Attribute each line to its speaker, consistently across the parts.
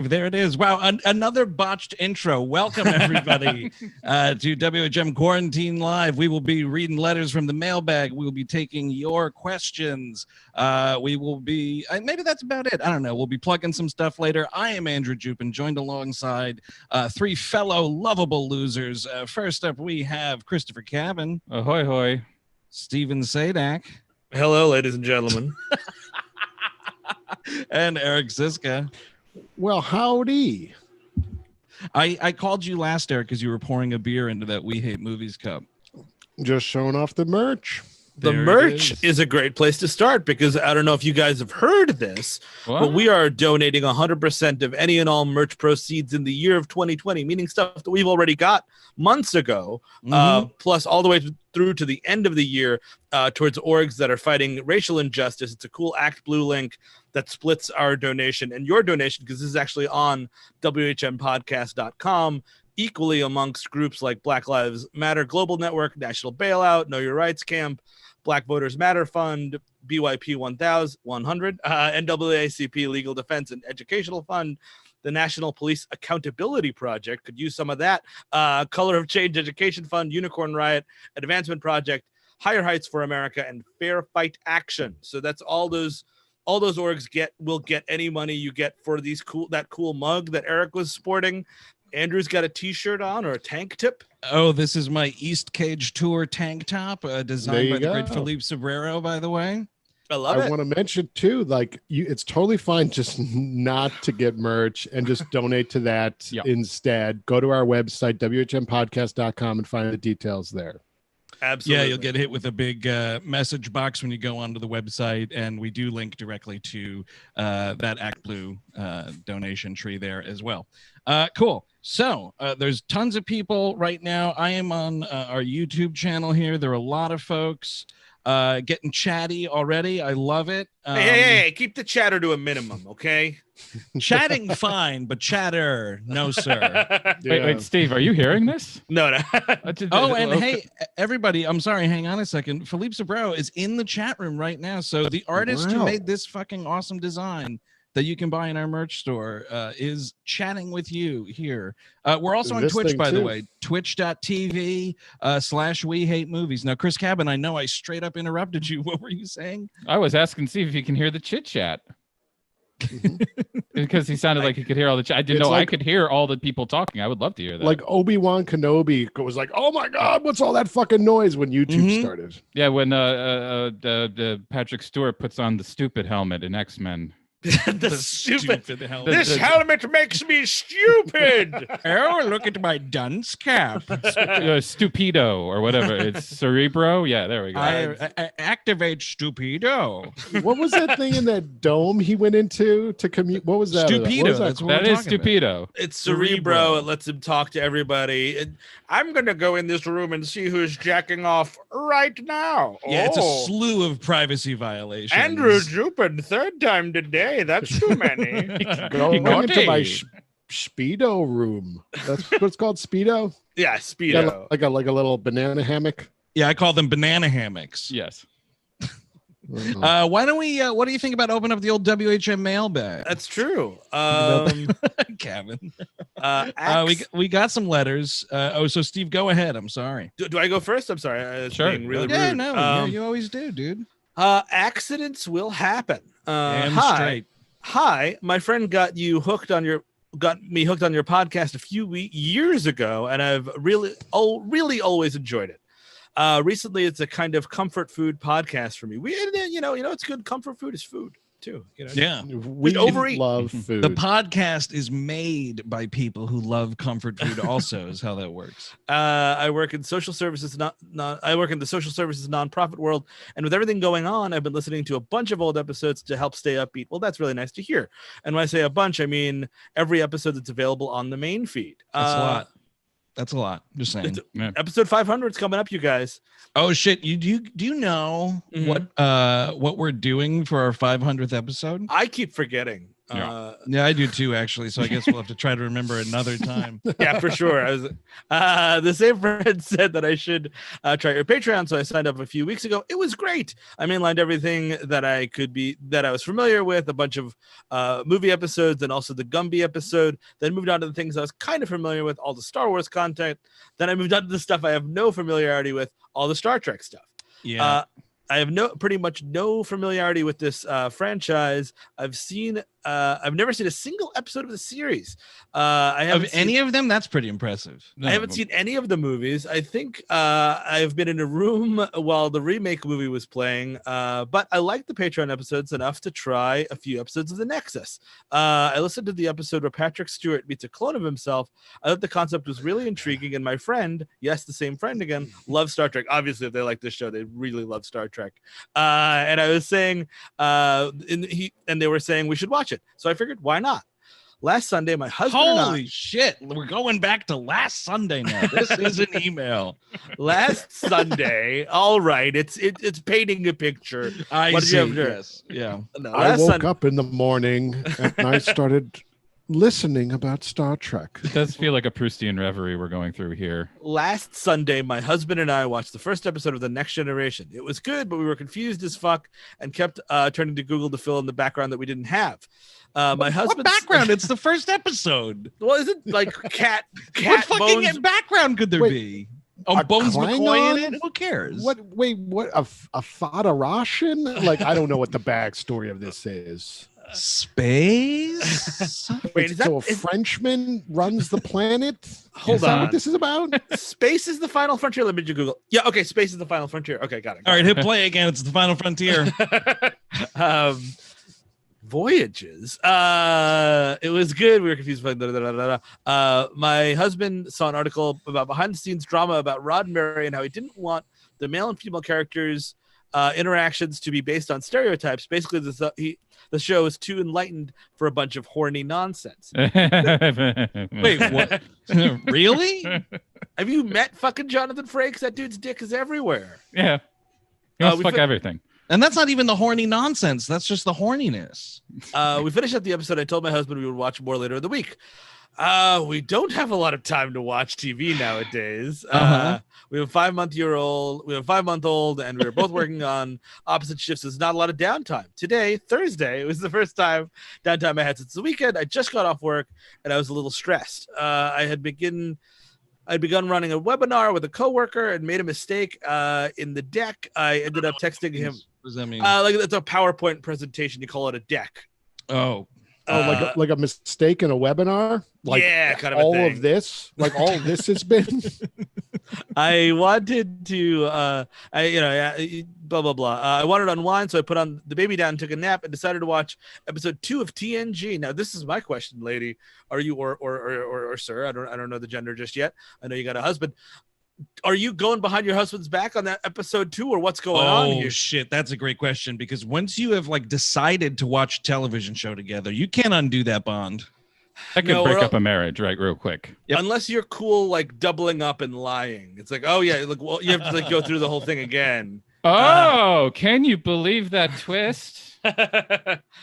Speaker 1: There it is. Wow, another botched intro. Welcome, everybody, to WHM Quarantine Live. We will be reading letters from the mailbag. We will be taking your questions. We will be, maybe that's about it. I don't know. We'll be plugging some stuff later. I am Andrew Jupin, joined alongside three fellow lovable losers. First up, we have Christopher Cabin.
Speaker 2: Ahoy, hoy.
Speaker 1: Steven Sadak.
Speaker 3: Hello, ladies and gentlemen.
Speaker 1: And Eric Ziska.
Speaker 4: Well, howdy.
Speaker 1: I called you last, Eric, because you were pouring a beer into that We Hate Movies cup.
Speaker 4: Just showing off the merch.
Speaker 3: The merch is a great place to start because I don't know if you guys have heard this, but we are donating 100% of any and all merch proceeds in the year of 2020, meaning stuff that we've already got months ago, plus all the way through to the end of the year towards orgs that are fighting racial injustice. It's a cool Act Blue link that splits our donation and your donation, because this is actually on WHMpodcast.com, equally amongst groups like Black Lives Matter Global Network, National Bailout, Know Your Rights Camp, Black Voters Matter Fund, BYP 100, NAACP Legal Defense and Educational Fund, the National Police Accountability Project, could use some of that, Color of Change Education Fund, Unicorn Riot, Advancement Project, Higher Heights for America, and Fair Fight Action. So that's all those orgs will get any money you get for that cool mug that Eric was sporting. Andrew's got a t-shirt on, or a tank tip.
Speaker 1: Oh, this is my East Cage Tour tank top, designed by the great Philippe Sobrero, by the way.
Speaker 3: I love it.
Speaker 4: I want to mention too, it's totally fine just not to get merch and just donate to that instead. Go to our website, WHMpodcast.com, and find the details there.
Speaker 1: Absolutely. Yeah, you'll get hit with a big message box when you go onto the website, and we do link directly to that Act Blue donation tree there as well. Cool. So there's tons of people right now. I am on our YouTube channel here. There are a lot of folks getting chatty already. I love it.
Speaker 3: Hey, keep the chatter to a minimum, okay?
Speaker 1: Chatting fine, but chatter, no, sir.
Speaker 2: Wait, Steve, are you hearing this?
Speaker 3: No.
Speaker 1: Oh, and hey, everybody, I'm sorry, hang on a second. Philippe Sobrero is in the chat room right now. So the artist who made this fucking awesome design that you can buy in our merch store is chatting with you here. We're also on Twitch, by the way, twitch.tv/We Hate Movies. Now, Chris Cabin, I know I straight up interrupted you. What were you saying?
Speaker 2: I was asking Steve if you can hear the chit chat. Because he sounded like he could hear all the chat. I didn't know I could hear all the people talking. I would love to hear that.
Speaker 4: Like Obi-Wan Kenobi was like, "Oh my God, what's all that fucking noise?" when YouTube started.
Speaker 2: Yeah, when Patrick Stewart puts on the stupid helmet in X-Men.
Speaker 3: the stupid helmet. This helmet makes me stupid.
Speaker 1: Oh, look at my dunce cap.
Speaker 2: Stupido or whatever. It's Cerebro. Yeah, there we go.
Speaker 1: I activate Stupido.
Speaker 4: What was that thing in that dome he went into to commute? What was that?
Speaker 1: Stupido.
Speaker 2: That is Stupido.
Speaker 3: It's Cerebro. It lets him talk to everybody. I'm going to go in this room and see who's jacking off right now.
Speaker 1: Yeah, it's a slew of privacy violations.
Speaker 3: Andrew Jupin, third time today. That's too many.
Speaker 4: Go into my Speedo room. That's what it's called, Speedo?
Speaker 3: Yeah, Speedo.
Speaker 4: Yeah, like a little banana hammock.
Speaker 1: Yeah, I call them banana hammocks.
Speaker 2: Yes.
Speaker 1: Why don't we, what do you think about opening up the old WHM mailbag?
Speaker 3: That's true.
Speaker 1: Kevin. We got some letters. So Steve, go ahead. I'm sorry.
Speaker 3: Do I go first? I'm sorry.
Speaker 2: Sure.
Speaker 3: Being really
Speaker 1: yeah,
Speaker 3: rude.
Speaker 1: No, you always do, dude.
Speaker 3: Accidents will happen.
Speaker 1: Straight.
Speaker 3: Hi, my friend got me hooked on your podcast a few years ago, and I've really always enjoyed it. Recently, it's a kind of comfort food podcast for me. It's good. Comfort food is food too.
Speaker 1: Yeah,
Speaker 4: we love food.
Speaker 1: The podcast is made by people who love comfort food. Also, is how that works.
Speaker 3: I work in social services. I work in the social services nonprofit world, and with everything going on, I've been listening to a bunch of old episodes to help stay upbeat. Well, that's really nice to hear. And when I say a bunch, I mean every episode that's available on the main feed.
Speaker 1: That's a lot. That's a lot. Just saying.
Speaker 3: Episode 500 is coming up, you guys.
Speaker 1: Oh shit! Do you know what we're doing for our 500th episode?
Speaker 3: I keep forgetting.
Speaker 1: Yeah, I do too, actually. So I guess we'll have to try to remember another time.
Speaker 3: Yeah, for sure. The same friend said that I should try your Patreon, so I signed up a few weeks ago. It was great. I mainlined everything that I was familiar with, a bunch of movie episodes, and also the Gumby episode. Then moved on to the things I was kind of familiar with, all the Star Wars content. Then I moved on to the stuff I have no familiarity with, all the Star Trek stuff.
Speaker 1: Yeah.
Speaker 3: I have pretty much no familiarity with this franchise. I've never seen a single episode of the series. I haven't
Speaker 1: any of them. That's pretty impressive.
Speaker 3: I haven't seen any of the movies. I think I've been in a room while the remake movie was playing, but I liked the Patreon episodes enough to try a few episodes of The Nexus. I listened to the episode where Patrick Stewart meets a clone of himself. I thought the concept was really intriguing, and my friend, yes, the same friend again, loves Star Trek. Obviously, if they like this show, they really love Star Trek. And I was saying, and they were saying we should watch it. So I figured, why not? Last Sunday, my husband
Speaker 1: Holy shit. We're going back to last Sunday now. This is an email.
Speaker 3: Last Sunday. All right. It's painting a picture.
Speaker 1: I
Speaker 3: what
Speaker 1: see.
Speaker 3: Did you have to,
Speaker 1: yes. Yeah.
Speaker 3: No,
Speaker 4: I woke up in the morning and I started listening about Star Trek.
Speaker 2: It does feel like a Proustian reverie we're going through here.
Speaker 3: Last Sunday, my husband and I watched the first episode of The Next Generation. It was good, but we were confused as fuck and kept turning to Google to fill in the background that we didn't have. My husband.
Speaker 1: What background? It's the first episode.
Speaker 3: Well, is it like cat
Speaker 1: What fucking
Speaker 3: bones?
Speaker 1: background could there be? Oh, Bones McCoy in it? Who cares?
Speaker 4: What? Wait, what? A Federation? Like, I don't know what the backstory of this is.
Speaker 1: Space?
Speaker 3: Wait,
Speaker 4: so a Frenchman runs the planet?
Speaker 3: Hold
Speaker 4: is that
Speaker 3: on.
Speaker 4: what this is about?
Speaker 3: Space is the final frontier. Let me just Google. Yeah, okay. Space is the final frontier. Okay, got it.
Speaker 1: All right, hit play again. It's the final frontier.
Speaker 3: Voyages. It was good. We were confused by my husband saw an article about behind the scenes drama about Roddenberry and how he didn't want the male and female characters interactions to be based on stereotypes. Basically, the show is too enlightened for a bunch of horny nonsense.
Speaker 1: Wait, what? Really?
Speaker 3: Have you met fucking Jonathan Frakes? That dude's dick is everywhere.
Speaker 2: Yeah. He wants to fuck everything.
Speaker 1: And that's not even the horny nonsense. That's just the horniness.
Speaker 3: We finished up the episode. I told my husband we would watch more later in the week. We don't have a lot of time to watch TV nowadays. We have a 5-month-old, and we were both working on opposite shifts. There's not a lot of downtime. Today, Thursday, it was the first time downtime I had since the weekend. I just got off work, and I was a little stressed. I'd begun running a webinar with a coworker and made a mistake in the deck. I ended up texting him.
Speaker 1: What does that mean?
Speaker 3: Like it's a PowerPoint presentation. You call it a deck.
Speaker 1: Oh,
Speaker 4: like a mistake in a webinar? Like,
Speaker 3: yeah, kind of
Speaker 4: all
Speaker 3: a thing.
Speaker 4: of this? Like all of this has been?
Speaker 3: I wanted to, blah, blah, blah. I wanted to unwind, so I put on the baby down, took a nap, and decided to watch episode 2 of TNG. Now, this is my question, lady. Are you, or sir, I don't know the gender just yet. I know you got a husband. Are you going behind your husband's back on that episode 2, or what's going on here?
Speaker 1: Oh, shit. That's a great question, because once you have decided to watch a television show together, you can't undo that bond.
Speaker 2: That could break up a marriage, right, real quick.
Speaker 1: Yep.
Speaker 3: Unless you're cool, doubling up and lying. It's like, oh, yeah, well, you have to go through the whole thing again.
Speaker 2: Oh, can you believe that twist?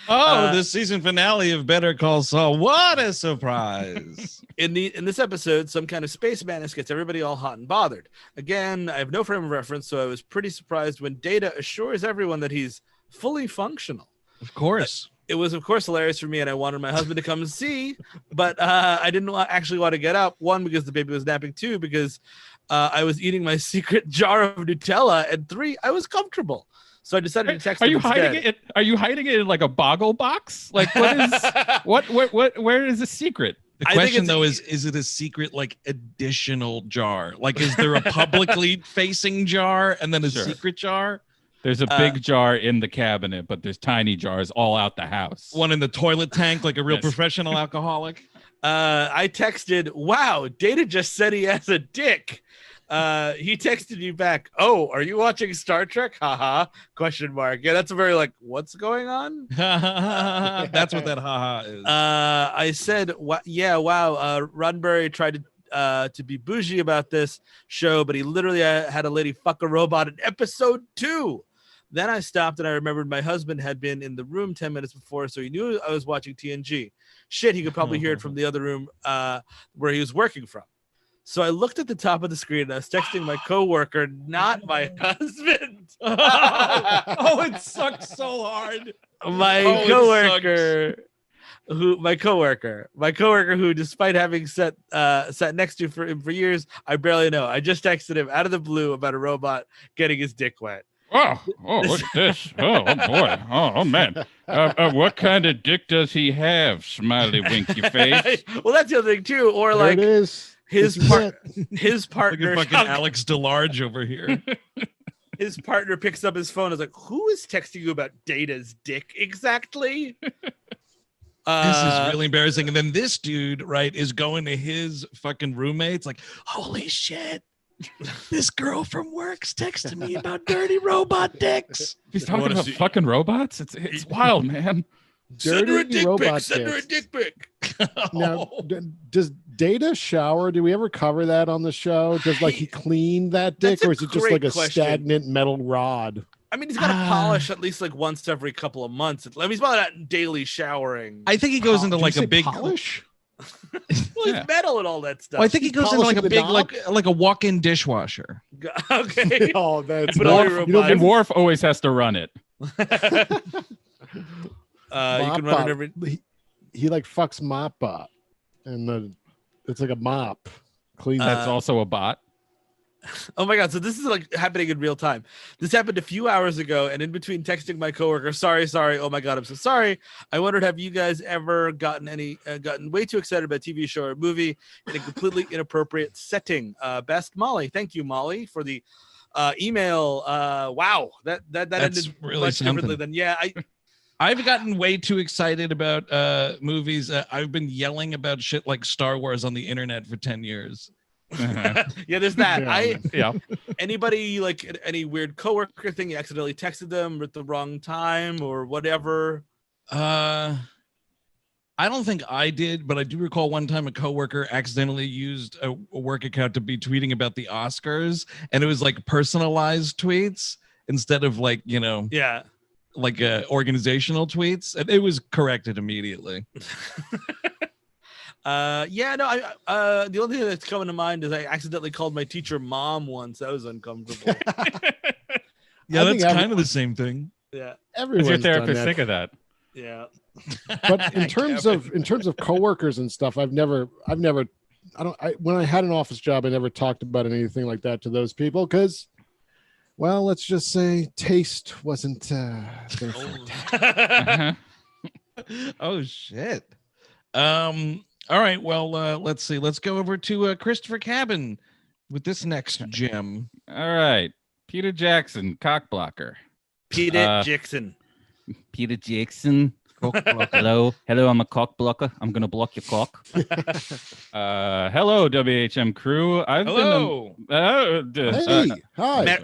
Speaker 1: This season finale of Better Call Saul. What a surprise.
Speaker 3: In this episode, some kind of space madness gets everybody all hot and bothered. Again, I have no frame of reference, so I was pretty surprised when Data assures everyone that he's fully functional.
Speaker 1: Of course.
Speaker 3: It was, of course, hilarious for me, and I wanted my husband to come and see, but I didn't actually want to get up. 1, because the baby was napping. 2, because I was eating my secret jar of Nutella. And 3, I was comfortable. So I decided to text him instead.
Speaker 2: Are you hiding it in like a boggle box? Like what is where is the secret?
Speaker 1: The question though is it a secret additional jar? Is there a publicly facing jar and then a secret jar?
Speaker 2: There's a big jar in the cabinet, but there's tiny jars all out the house.
Speaker 1: One in the toilet tank, like a real professional alcoholic.
Speaker 3: I texted, wow, Data just said he has a dick. He texted you back, oh, are you watching Star Trek? Haha, question mark. Yeah, that's a very what's going on?
Speaker 1: That's what that haha is.
Speaker 3: I said, yeah, wow, Roddenberry tried to be bougie about this show, but he literally had a lady fuck a robot in episode 2. Then I stopped and I remembered my husband had been in the room 10 minutes before, so he knew I was watching TNG. Shit, he could probably hear it from the other room where he was working from. So I looked at the top of the screen and I was texting my coworker, not my husband.
Speaker 1: Oh, it sucks so hard.
Speaker 3: My coworker who, despite having sat next to him for years, I barely know. I just texted him out of the blue about a robot getting his dick wet.
Speaker 2: Oh, look at this. Oh boy. Oh, man. What kind of dick does he have? Smiley winky face.
Speaker 3: Well, that's the other thing too. Or
Speaker 4: There
Speaker 3: like
Speaker 4: it is.
Speaker 3: his
Speaker 1: Look
Speaker 3: partner,
Speaker 1: at fucking Alex DeLarge over here.
Speaker 3: his partner picks up his phone and is like, who is texting you about Data's dick exactly?
Speaker 1: This is really embarrassing. And then this dude, right, is going to his fucking roommates like, holy shit, this girl from work's texting me about dirty robot dicks.
Speaker 2: He's talking about fucking robots? It's wild, man.
Speaker 3: Send her a
Speaker 4: Dirty
Speaker 3: dick
Speaker 4: robot
Speaker 3: pic. Send her a
Speaker 4: dicks.
Speaker 3: dick pic.
Speaker 4: Now, does Data shower? Do we ever cover that on the show? Does like he clean that dick,
Speaker 3: That's a
Speaker 4: or is it just
Speaker 3: great
Speaker 4: like a
Speaker 3: question.
Speaker 4: stagnant metal rod?
Speaker 3: I mean, he's got to polish at least like once every couple of months. I mean, he's probably not daily showering.
Speaker 1: I think he goes into
Speaker 4: Did
Speaker 1: like
Speaker 4: you
Speaker 1: a
Speaker 4: say
Speaker 1: big
Speaker 4: polish.
Speaker 3: Well, he's metal and all that stuff.
Speaker 1: Well, I think he goes into like a
Speaker 4: polishing the
Speaker 1: big
Speaker 4: knob?
Speaker 1: like a walk-in dishwasher.
Speaker 3: Okay.
Speaker 4: Oh, that's
Speaker 3: But
Speaker 4: not,
Speaker 3: only
Speaker 4: you
Speaker 3: robot.
Speaker 4: know,
Speaker 2: And Worf always has to run it.
Speaker 3: You can run it every.
Speaker 4: he like fucks mop up, and it's like a mop. Clean that.
Speaker 2: That's also a bot.
Speaker 3: Oh my god! So this is like happening in real time. This happened a few hours ago, and in between texting my coworker, sorry. Oh my god, I'm so sorry. I wondered, have you guys ever gotten way too excited about a TV show or movie in a completely inappropriate setting? Best Molly. Thank you, Molly, for the email. Wow, that
Speaker 1: That's
Speaker 3: ended
Speaker 1: really
Speaker 3: much differently
Speaker 1: something.
Speaker 3: than
Speaker 1: I've gotten way too excited about movies. I've been yelling about shit like Star Wars on the internet for 10 years.
Speaker 3: Yeah, there's that.
Speaker 4: Yeah.
Speaker 3: Anybody like any weird coworker thing, you accidentally texted them at the wrong time or whatever?
Speaker 1: I don't think I did, but I do recall one time a coworker accidentally used a work account to be tweeting about the Oscars, and it was like personalized tweets instead of like,
Speaker 3: Yeah.
Speaker 1: like organizational tweets, and it was corrected immediately.
Speaker 3: The only thing that's coming to mind is I accidentally called my teacher mom once. That was uncomfortable.
Speaker 1: Yeah,
Speaker 4: I
Speaker 1: that's
Speaker 4: think
Speaker 1: kind of the same thing.
Speaker 3: Yeah.
Speaker 4: Everyone's
Speaker 2: Does your
Speaker 4: done
Speaker 2: therapist
Speaker 4: that.
Speaker 2: think of that?
Speaker 3: Yeah.
Speaker 4: But in terms of coworkers and stuff, when I had an office job, I never talked about anything like that to those people because, well, let's just say taste wasn't their forte.
Speaker 1: Oh shit. All right, well, let's see. Let's go over to Christopher Cabin with this next gem.
Speaker 2: All right. Peter Jackson, cock blocker.
Speaker 3: Peter Jackson.
Speaker 2: Peter Jackson. Cock blocker. Hello, I'm a cock blocker. I'm gonna block your cock. Hello, WHM crew.
Speaker 1: Hello.
Speaker 4: Hey, hi.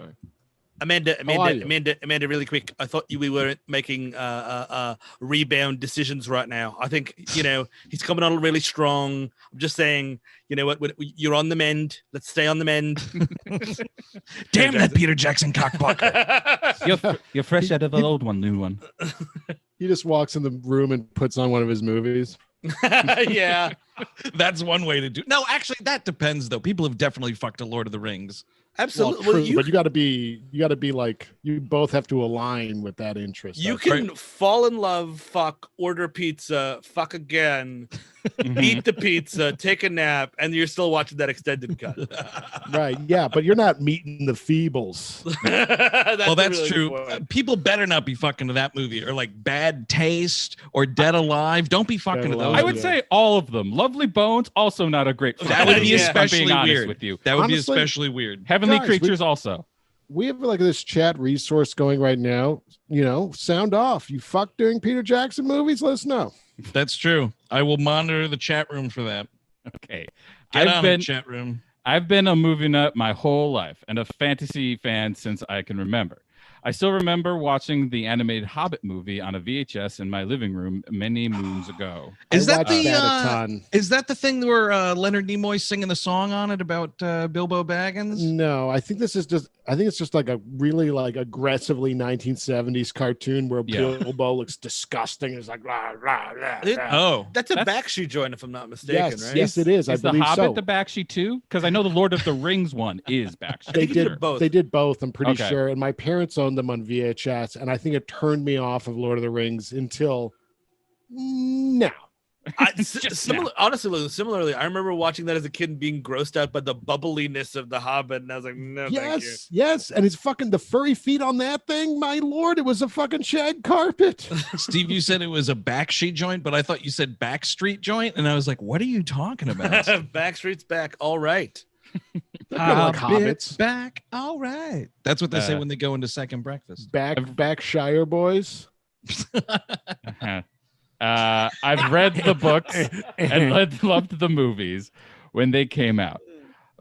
Speaker 3: Amanda, really quick. I thought we weren't making rebound decisions right now. I think, he's coming on really strong. I'm just saying, you know what, you're on the mend. Let's stay on the mend.
Speaker 1: Damn that Peter Jackson cockblocker.
Speaker 2: You're fresh out of an old one, new one.
Speaker 4: He just walks in the room and puts on one of his movies.
Speaker 3: Yeah.
Speaker 1: That's one way to do. No, actually, that depends though. People have definitely fucked a Lord of the Rings.
Speaker 3: Absolutely.
Speaker 4: Well, true, but you got to be like, you both have to align with that interest.
Speaker 3: You can fall in love, fuck, order pizza, fuck again, eat the pizza, take a nap, and you're still watching that extended cut.
Speaker 4: Right. Yeah, but you're not meeting the Feebles.
Speaker 1: Well, that's
Speaker 3: really
Speaker 1: true.
Speaker 3: good point.
Speaker 1: People better not be fucking to that movie, or like Bad Taste or Dead Alive. Don't be fucking to those.
Speaker 2: I would say all of them. Lovely Bones, also not a great.
Speaker 1: That would be
Speaker 3: Yeah.
Speaker 1: especially
Speaker 2: honest
Speaker 1: weird.
Speaker 2: with you.
Speaker 1: That would be
Speaker 4: Honestly,
Speaker 1: especially weird.
Speaker 2: Heavenly
Speaker 4: Guys,
Speaker 2: Creatures also.
Speaker 4: We have like this chat resource going right now. Sound off. You fuck during Peter Jackson movies? Let us know.
Speaker 1: That's true. I will monitor the chat room for that.
Speaker 2: Okay.
Speaker 1: Get on it, chat room.
Speaker 2: I've been a movie nut my whole life and a fantasy fan since I can remember. I still remember watching the animated Hobbit movie on a VHS in my living room many moons ago.
Speaker 1: Is
Speaker 4: I
Speaker 1: that
Speaker 4: watched
Speaker 1: the
Speaker 4: that a ton.
Speaker 1: Is that the thing where Leonard Nimoy's singing the song on it about Bilbo Baggins?
Speaker 4: No, I think it's just like a really like aggressively 1970s cartoon where
Speaker 2: Yeah.
Speaker 4: Bilbo looks disgusting. It's like rah, rah, rah,
Speaker 3: It-
Speaker 4: rah.
Speaker 1: Oh,
Speaker 3: That's a
Speaker 2: That's-
Speaker 3: Bakshi joint, if I'm not mistaken,
Speaker 4: Yes,
Speaker 3: right?
Speaker 4: yes, it is. I
Speaker 2: Is the
Speaker 4: believe
Speaker 2: Hobbit
Speaker 4: so.
Speaker 2: the Bakshi too? Because I know the Lord of the Rings one is Bakshi.
Speaker 4: They
Speaker 3: think he
Speaker 4: did
Speaker 3: did both.
Speaker 4: They did both. I'm pretty
Speaker 2: Okay.
Speaker 4: sure. And my parents owned them on VHS, and I think it turned me off of Lord of the Rings until now.
Speaker 3: Honestly, similarly, I remember watching that as a kid and being grossed out by the bubbliness of the Hobbit, and I was like, no, thank you.
Speaker 4: Yes, and it's fucking the furry feet on that thing. My lord, it was a fucking shag carpet.
Speaker 1: Steve, you said it was a backstreet joint, but I thought you said backstreet joint, and I was like, what are you talking about?
Speaker 3: Backstreet's back. All right.
Speaker 4: Like
Speaker 1: Hobbit's
Speaker 4: hobbits.
Speaker 1: back. All right. That's what they say
Speaker 2: Uh,
Speaker 1: when they go into second breakfast.
Speaker 4: Back Shire boys.
Speaker 2: I've read the books and loved the movies when they came out.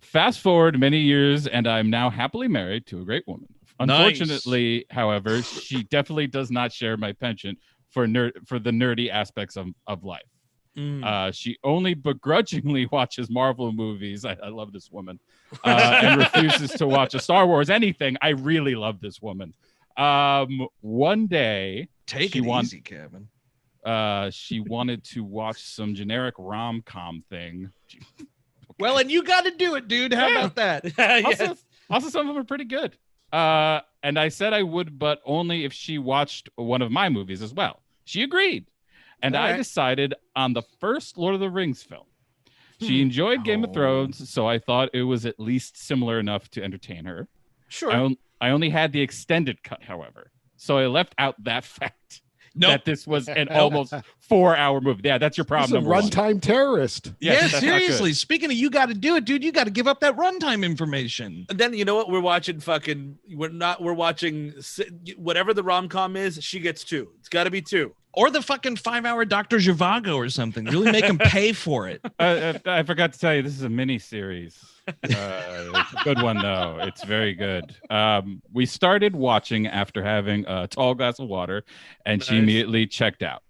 Speaker 2: Fast forward many years, and I'm now happily married to a great woman.
Speaker 1: Nice.
Speaker 2: Unfortunately, however, she definitely does not share my penchant for the nerdy aspects of life. She only begrudgingly watches Marvel movies. I love this woman, and refuses to watch a Star Wars anything. I really love this woman. One day,
Speaker 1: Take
Speaker 2: she
Speaker 1: it
Speaker 2: want-
Speaker 1: easy, Kevin.
Speaker 2: she wanted to watch some generic rom-com thing.
Speaker 1: Well, and you got to do it, dude. How about that?
Speaker 3: Yes.
Speaker 2: Also, some of them are pretty good. And I said I would, but only if she watched one of my movies as well. She agreed. And
Speaker 3: All
Speaker 2: I
Speaker 3: right.
Speaker 2: decided on the first Lord of the Rings film. She enjoyed Game of Thrones, so I thought it was at least similar enough to entertain her.
Speaker 3: Sure.
Speaker 2: I only had the extended cut, however. So I left out that fact that this was an almost 4-hour movie. Yeah, that's your
Speaker 4: This
Speaker 2: problem.
Speaker 4: is a
Speaker 2: Number one.
Speaker 4: runtime terrorist.
Speaker 2: Yes,
Speaker 1: Yeah,
Speaker 2: that's not good.
Speaker 1: seriously. Speaking of you got to do it, dude. You got to give up that runtime information.
Speaker 3: And then you know what? We're watching whatever the rom-com is, she gets 2. It's got to be 2.
Speaker 1: Or the fucking 5-hour Dr. Zhivago or something. Really make him pay for it.
Speaker 2: I forgot to tell you, this is a mini series. It's a good one though. It's very good. We started watching after having a tall glass of water, and she
Speaker 3: Nice.
Speaker 2: immediately checked out.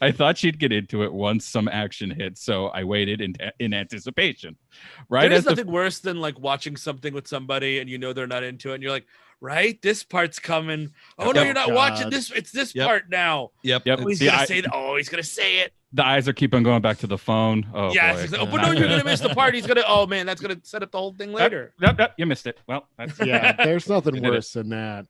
Speaker 2: I thought she'd get into it once some action hit, so I waited in anticipation. Right
Speaker 3: There is
Speaker 2: as the
Speaker 3: nothing worse than like watching something with somebody and you know they're not into it, and you're like, right, this part's coming. Oh no,
Speaker 1: Yep.
Speaker 3: you're not
Speaker 4: God.
Speaker 3: watching this. It's this
Speaker 1: Yep.
Speaker 3: part now.
Speaker 1: Yep.
Speaker 2: Yep.
Speaker 3: Oh, he's
Speaker 2: See,
Speaker 3: gonna
Speaker 2: I-
Speaker 3: say that. Oh, he's gonna say it.
Speaker 2: the eyes are keep on going back to the phone. Oh
Speaker 3: Yes.
Speaker 2: boy.
Speaker 3: Oh, but no, you're gonna miss the part. He's gonna. Oh man, that's gonna set up the whole thing later.
Speaker 2: Yep, you missed it. Well, that's
Speaker 4: Yeah, there's nothing
Speaker 2: We did it.
Speaker 4: worse than that.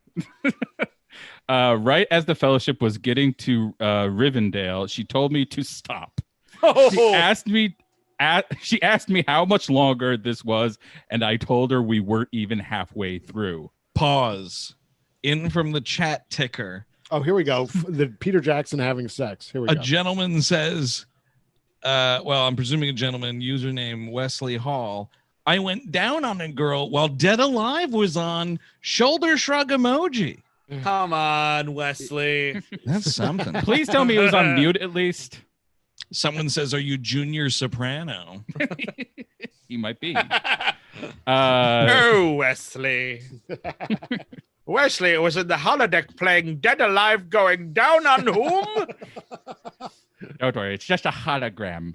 Speaker 2: right as the fellowship was getting to Rivendell, she told me to stop. She
Speaker 3: Oh,
Speaker 2: asked me how much longer this was, and I told her we weren't even halfway through.
Speaker 1: Pause. In from the chat ticker.
Speaker 4: Oh, here we go. The Peter Jackson having sex. Here we
Speaker 1: A
Speaker 4: go.
Speaker 1: gentleman says, well, I'm presuming a gentleman, username Wesley Hall. I went down on a girl while Dead Alive was on. Shoulder shrug emoji.
Speaker 3: come on, Wesley.
Speaker 1: That's something.
Speaker 2: Please tell me it was on mute at least.
Speaker 1: Someone says, are you Junior Soprano?
Speaker 2: He might be.
Speaker 3: No, Wesley. Wesley was in the holodeck playing Dead Alive going down on whom?
Speaker 2: Don't worry, it's just a hologram.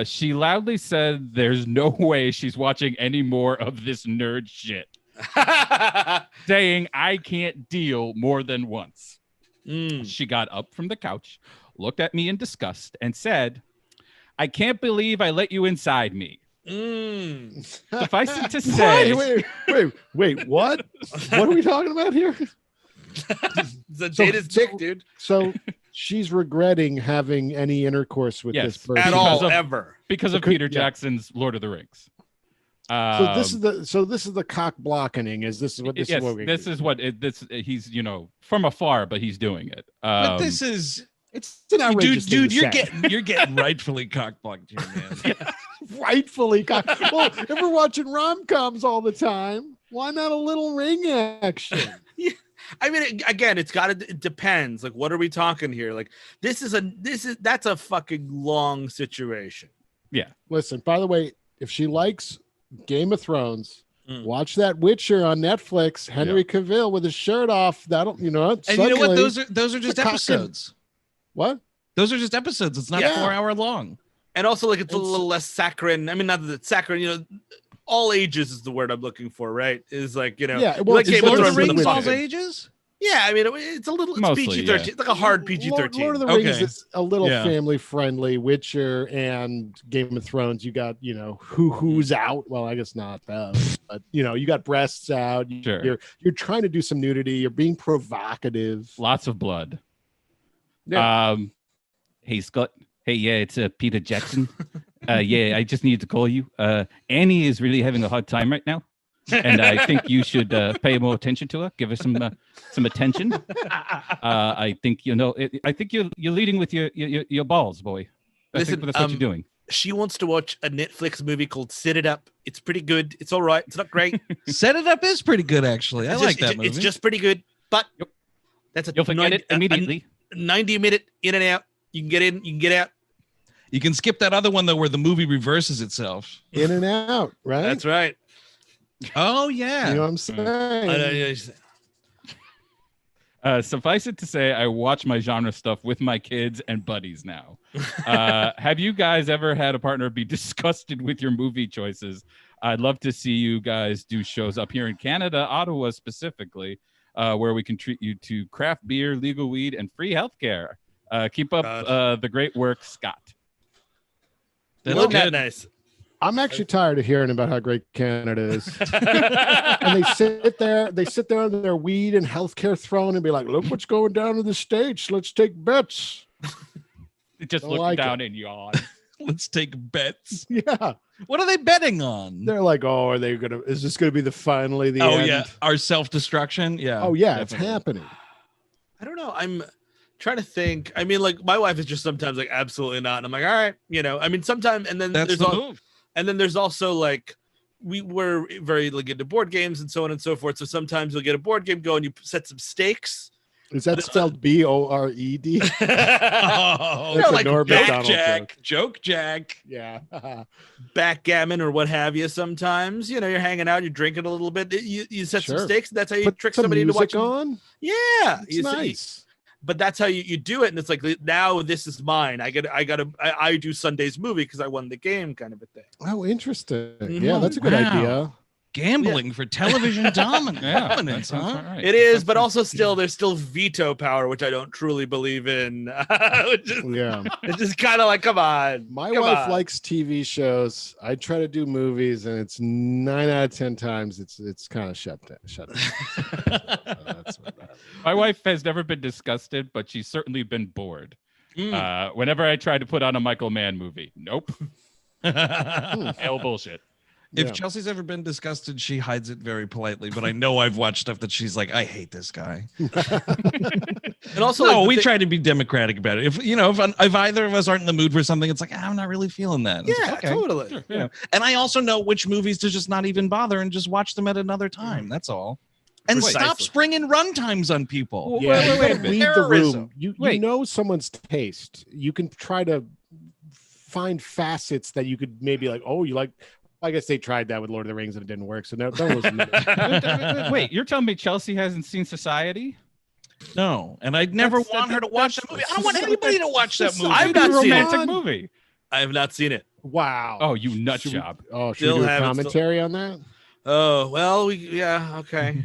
Speaker 2: She loudly said there's no way she's watching any more of this nerd shit, saying I can't deal more than once. She got up from the couch, looked at me in disgust, and said, I can't believe I let you inside me. Suffice it to say,
Speaker 4: Wait, what? What are we talking about here?
Speaker 3: The Jada's dick, dude.
Speaker 4: So she's regretting having any intercourse with
Speaker 2: Yes,
Speaker 4: this person.
Speaker 3: At
Speaker 2: Because
Speaker 3: all,
Speaker 2: of-
Speaker 3: ever.
Speaker 2: because of
Speaker 4: Because-
Speaker 2: Peter
Speaker 4: yeah.
Speaker 2: Jackson's Lord of the Rings.
Speaker 4: So this is the cock blocking. Is this what this
Speaker 2: Yes,
Speaker 4: is? What we,
Speaker 2: this is what he's from afar, but he's doing it.
Speaker 1: But this is,
Speaker 4: it's an outrageous
Speaker 1: dude,
Speaker 4: thing to
Speaker 1: you're
Speaker 4: say.
Speaker 1: you're getting rightfully cockblocked here, man.
Speaker 4: rightfully cock. Well, if we're watching rom-coms all the time, why not a little ring action?
Speaker 3: I mean, again, it depends. Like, what are we talking here? Like, that's a fucking long situation.
Speaker 4: Listen, by the way, if she likes Game of Thrones, Watch that Witcher on Netflix. Henry Cavill with his shirt off. That'll, you know.
Speaker 1: And you know what?
Speaker 4: suddenly-
Speaker 1: Those are just episodes.
Speaker 4: What?
Speaker 1: Those are just episodes. It's not
Speaker 3: Yeah.
Speaker 1: 4 hour long.
Speaker 3: And also, like, it's a little less saccharine. I mean, not that it's saccharine, you know, all ages is the word I'm looking for, right? Is like, you know,
Speaker 4: Yeah,
Speaker 3: you
Speaker 4: well,
Speaker 3: like
Speaker 4: it's
Speaker 3: Game of
Speaker 1: Lord of
Speaker 3: Thrones
Speaker 1: the
Speaker 3: for the
Speaker 1: Rings all
Speaker 3: fucking-
Speaker 1: ages?
Speaker 3: Yeah, I mean, it's a little, it's
Speaker 2: Mostly,
Speaker 3: PG-13.
Speaker 2: yeah.
Speaker 3: It's like a hard PG-13.
Speaker 4: Lord of the Rings
Speaker 1: Okay.
Speaker 4: is a little
Speaker 1: Yeah.
Speaker 4: family friendly. Witcher and Game of Thrones, you got, you know, who's out. Well, I guess not those, but you know, you got breasts out.
Speaker 2: Sure.
Speaker 4: You're trying to do some nudity. You're being provocative.
Speaker 2: Lots of blood.
Speaker 4: Yeah.
Speaker 2: Hey Scott. Hey, yeah, it's Peter Jackson. Yeah, I just needed to call you. Annie is really having a hard time right now, and I think you should pay more attention to her. Give her some attention. I think I think you're leading with your balls, boy. I
Speaker 3: Listen,
Speaker 2: think that's what you're doing.
Speaker 3: She wants to watch a Netflix movie called Set It Up. It's pretty good. It's all right. It's not great.
Speaker 1: Set It Up is pretty good, actually. I
Speaker 3: It's
Speaker 1: like
Speaker 3: just-
Speaker 1: that movie.
Speaker 3: It's just pretty good, but
Speaker 2: Yep.
Speaker 3: that's a
Speaker 2: You'll forget it immediately.
Speaker 3: 90-minute in and out. You can get in, you can get out.
Speaker 1: You can skip that other one though, where the movie reverses itself.
Speaker 4: In and out, right?
Speaker 3: That's right.
Speaker 1: Oh yeah.
Speaker 4: You know what I'm saying?
Speaker 3: I know, yeah,
Speaker 2: Suffice it to say, I watch my genre stuff with my kids and buddies now. Have you guys ever had a partner be disgusted with your movie choices? I'd love to see you guys do shows up here in Canada, Ottawa specifically, where we can treat you to craft beer, legal weed, and free healthcare. Keep up the great work, Scott.
Speaker 1: That's
Speaker 3: Wasn't that
Speaker 1: good.
Speaker 3: nice?
Speaker 4: I'm actually tired of hearing about how great Canada is. And they sit there on their weed and healthcare throne and be like, look what's going down in the States. Let's take bets.
Speaker 2: Just
Speaker 4: Don't
Speaker 2: look
Speaker 4: like
Speaker 2: down and yawn.
Speaker 1: Let's take bets.
Speaker 4: Yeah.
Speaker 1: What are they betting on?
Speaker 4: They're like, oh, is this gonna be finally the
Speaker 1: Oh
Speaker 4: end?
Speaker 1: yeah, our self-destruction. Yeah.
Speaker 4: Oh yeah, it's
Speaker 1: definitely.
Speaker 4: happening.
Speaker 3: I don't know. I'm trying to think. I mean, like, my wife is just sometimes like, absolutely not. And I'm like, all right, you know, I mean, sometimes, and then
Speaker 1: That's the move.
Speaker 3: and then there's also like, we're very like into board games and so on and so forth. So sometimes you'll get a board game going, you set some stakes.
Speaker 4: Is that spelled Bored?
Speaker 1: Oh,
Speaker 4: That's a
Speaker 3: like
Speaker 4: Norm Macdonald
Speaker 1: Jack, joke Jack.
Speaker 4: Yeah.
Speaker 3: backgammon or what have you. Sometimes, you know, you're hanging out, you're drinking a little bit. You set some
Speaker 4: Sure.
Speaker 3: stakes. And that's how you
Speaker 4: Put
Speaker 3: trick
Speaker 4: some
Speaker 3: somebody into
Speaker 4: music
Speaker 3: watching.
Speaker 4: on.
Speaker 3: Yeah,
Speaker 4: It's
Speaker 3: you see.
Speaker 4: nice.
Speaker 3: But that's how you do it, and it's like, now this is mine. I do Sunday's movie because I won the game, kind of a thing.
Speaker 4: Oh, interesting.
Speaker 3: Mhm.
Speaker 4: Yeah, that's a good
Speaker 1: Wow.
Speaker 4: idea.
Speaker 1: Gambling for television dominance,
Speaker 2: Yeah, that
Speaker 1: huh?
Speaker 2: sounds about right.
Speaker 3: It is, but also still there's still veto power, which I don't truly believe in.
Speaker 4: Yeah.
Speaker 3: It's just kind of like, come on.
Speaker 4: My
Speaker 3: come
Speaker 4: wife
Speaker 3: on.
Speaker 4: likes TV shows. I try to do movies, and it's 9 out of 10 times it's kind of shut down. That's what that-
Speaker 2: My wife has never been disgusted, but she's certainly been bored.
Speaker 3: Mm.
Speaker 2: Whenever I try to put on a Michael Mann movie, nope. Hell bullshit.
Speaker 1: If
Speaker 4: Yeah.
Speaker 1: Chelsea's ever been disgusted, she hides it very politely. But I know I've watched stuff that she's like, I hate this guy.
Speaker 3: And also,
Speaker 1: No,
Speaker 3: like,
Speaker 1: we
Speaker 3: the-
Speaker 1: try to be democratic about it. If either of us aren't in the mood for something, it's like, I'm not really feeling that. It's
Speaker 3: Yeah,
Speaker 1: like, okay.
Speaker 3: totally.
Speaker 2: Sure,
Speaker 1: You know, and I also know which movies to just not even bother and just watch them at another time. That's all. And stop
Speaker 3: Precisely.
Speaker 1: springing run times on people.
Speaker 2: Well,
Speaker 4: Yeah, you
Speaker 2: wait,
Speaker 4: gotta
Speaker 2: wait,
Speaker 4: read the
Speaker 1: terrorism.
Speaker 4: room. You
Speaker 2: Wait.
Speaker 4: know someone's taste. You can try to find facets that you could maybe like. Oh, you like. I guess they tried that with Lord of the Rings and it didn't work. So no, don't listen to it.
Speaker 2: Wait, you're telling me Chelsea hasn't seen Society?
Speaker 1: No, and I'd never
Speaker 2: That's-
Speaker 1: want her to watch that movie. I don't want anybody to watch that movie.
Speaker 3: I've not seen it.
Speaker 2: romantic movie.
Speaker 3: I have not seen it.
Speaker 4: Wow.
Speaker 2: Oh, you nut
Speaker 4: Should we-
Speaker 2: job.
Speaker 4: Oh, should
Speaker 3: Still
Speaker 4: we do a
Speaker 3: haven't-
Speaker 4: commentary on that?
Speaker 3: Oh, well, yeah, okay.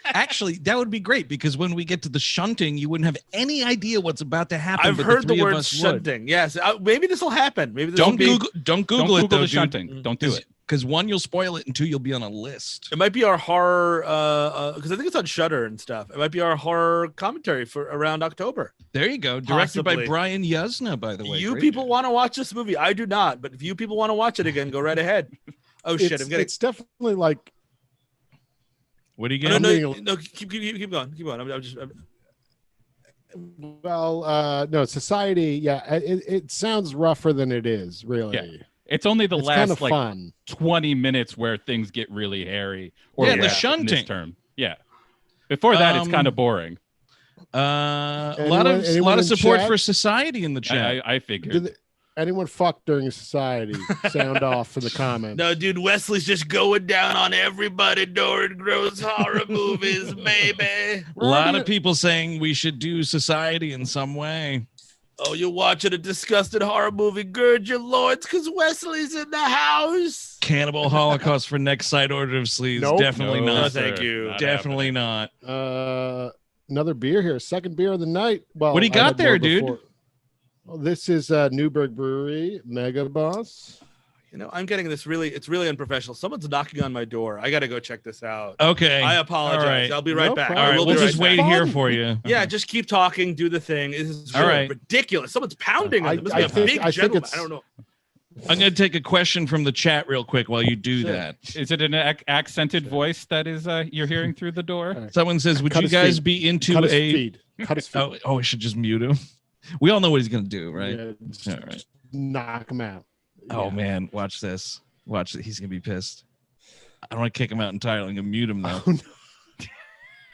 Speaker 1: Actually, that would be great because when we get to the shunting, you wouldn't have any idea what's about to happen.
Speaker 3: I've
Speaker 1: but
Speaker 3: heard the
Speaker 1: three of
Speaker 3: word
Speaker 1: us would.
Speaker 3: shunting. Yes, maybe this will happen. Maybe this will
Speaker 1: Don't
Speaker 3: be.
Speaker 1: Google. Don't Google
Speaker 2: Don't
Speaker 1: it
Speaker 2: Google
Speaker 1: though,
Speaker 2: the
Speaker 1: dude.
Speaker 2: shunting. Don't do it.
Speaker 1: Because one, you'll spoil it, and two, you'll be on a list.
Speaker 3: It might be our horror, because I think it's on Shudder and stuff. It might be our horror commentary for around October.
Speaker 1: There you go. Directed by
Speaker 3: Possibly.
Speaker 1: Brian Yuzna, by the way.
Speaker 3: You
Speaker 1: Great
Speaker 3: people
Speaker 1: dude.
Speaker 3: want to watch this movie? I do not. But if you people want to watch it again, go right ahead. Oh shit! I'm getting.
Speaker 4: It's definitely like
Speaker 1: What do you
Speaker 3: No,
Speaker 1: get?
Speaker 3: no, no, keep going. Keep going. I'm just.
Speaker 4: no Society. Yeah, it sounds rougher than it is. Really,
Speaker 2: Yeah. It's only the
Speaker 4: it's kind
Speaker 2: last
Speaker 4: of
Speaker 2: like
Speaker 4: fun.
Speaker 2: 20 minutes where things get really hairy.
Speaker 1: Yeah, the
Speaker 2: wet in this
Speaker 1: shunting.
Speaker 2: term. Yeah. Before that, it's kind of boring.
Speaker 1: A lot of
Speaker 4: Anyone in
Speaker 1: support
Speaker 4: chat?
Speaker 1: for society in the chat.
Speaker 2: I figured.
Speaker 4: Anyone fucked during society? Sound off in the comments.
Speaker 3: No, dude, Wesley's just going down on everybody during gross horror movies, baby.
Speaker 1: A lot of people saying we should do society in some way.
Speaker 3: Oh, you're watching a disgusting horror movie. Gird your loins, because Wesley's in the house.
Speaker 1: Cannibal Holocaust for next side order of sleeves.
Speaker 4: Nope.
Speaker 1: Definitely
Speaker 2: No,
Speaker 1: not.
Speaker 3: thank you.
Speaker 2: Not
Speaker 1: Definitely not.
Speaker 4: Another beer here. Second beer of the night. Well,
Speaker 1: What do you
Speaker 4: I
Speaker 1: got
Speaker 4: had more
Speaker 1: there, dude?
Speaker 4: before. Well, this is Newburgh Brewery Mega Boss.
Speaker 3: You know, I'm getting this it's really unprofessional. Someone's knocking on my door. I got to go check this out.
Speaker 1: Okay.
Speaker 3: I apologize.
Speaker 1: All right.
Speaker 3: I'll be right
Speaker 4: No
Speaker 3: back.
Speaker 4: problem.
Speaker 1: All right.
Speaker 3: We'll
Speaker 1: We'll
Speaker 3: be
Speaker 1: just
Speaker 3: right
Speaker 1: wait
Speaker 3: back.
Speaker 1: here for you.
Speaker 3: Yeah, just keep talking. Do the thing. This is
Speaker 1: All
Speaker 3: really
Speaker 1: right.
Speaker 3: ridiculous. Someone's pounding on them. This
Speaker 4: I
Speaker 3: is a
Speaker 4: think-
Speaker 3: big
Speaker 4: I think
Speaker 3: gentleman.
Speaker 4: it's-
Speaker 3: I don't know.
Speaker 1: I'm going to take a question from the chat real quick while you do
Speaker 4: Sure.
Speaker 1: that.
Speaker 2: Is it an accented voice that is you're hearing through the door?
Speaker 4: Right.
Speaker 1: Someone says, would
Speaker 4: Cut
Speaker 1: you
Speaker 4: his
Speaker 1: guys
Speaker 4: feed.
Speaker 1: be into
Speaker 4: Cut his
Speaker 1: a...
Speaker 4: feed. Cut his feed.
Speaker 1: Oh, we should just mute him. We all know what he's going to do, right?
Speaker 4: Yeah, just
Speaker 1: All right.
Speaker 4: knock him out.
Speaker 1: Oh,
Speaker 4: Yeah.
Speaker 1: man. Watch this. Watch it. He's going to be pissed. I don't want to kick him out entirely. I'm going to mute him, though.
Speaker 4: Oh, no.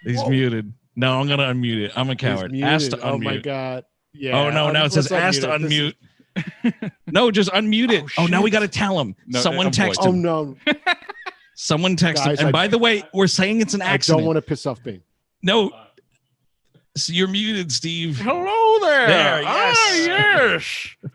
Speaker 1: He's
Speaker 4: Whoa.
Speaker 1: muted. No, I'm going to unmute it. I'm a
Speaker 4: He's
Speaker 1: coward.
Speaker 4: muted.
Speaker 1: Ask to unmute.
Speaker 4: Oh my god. Yeah.
Speaker 1: Oh, no. Now it says
Speaker 4: let's
Speaker 1: ask to
Speaker 4: unmute it.
Speaker 1: unmute. No, just unmute it.
Speaker 3: Oh,
Speaker 1: Oh, now we
Speaker 3: shit.
Speaker 1: got to tell him.
Speaker 2: No,
Speaker 1: Someone
Speaker 2: a
Speaker 1: text
Speaker 2: voice.
Speaker 4: Oh
Speaker 1: him.
Speaker 4: no.
Speaker 1: Someone text him.
Speaker 4: Guys,
Speaker 1: And
Speaker 4: I-
Speaker 1: by the way, we're saying it's an
Speaker 4: I
Speaker 1: accident.
Speaker 4: don't want to piss off Bing.
Speaker 1: No. So you're muted, Steve.
Speaker 3: Hello there.
Speaker 1: There,
Speaker 3: Ah,
Speaker 1: yes.
Speaker 3: yes.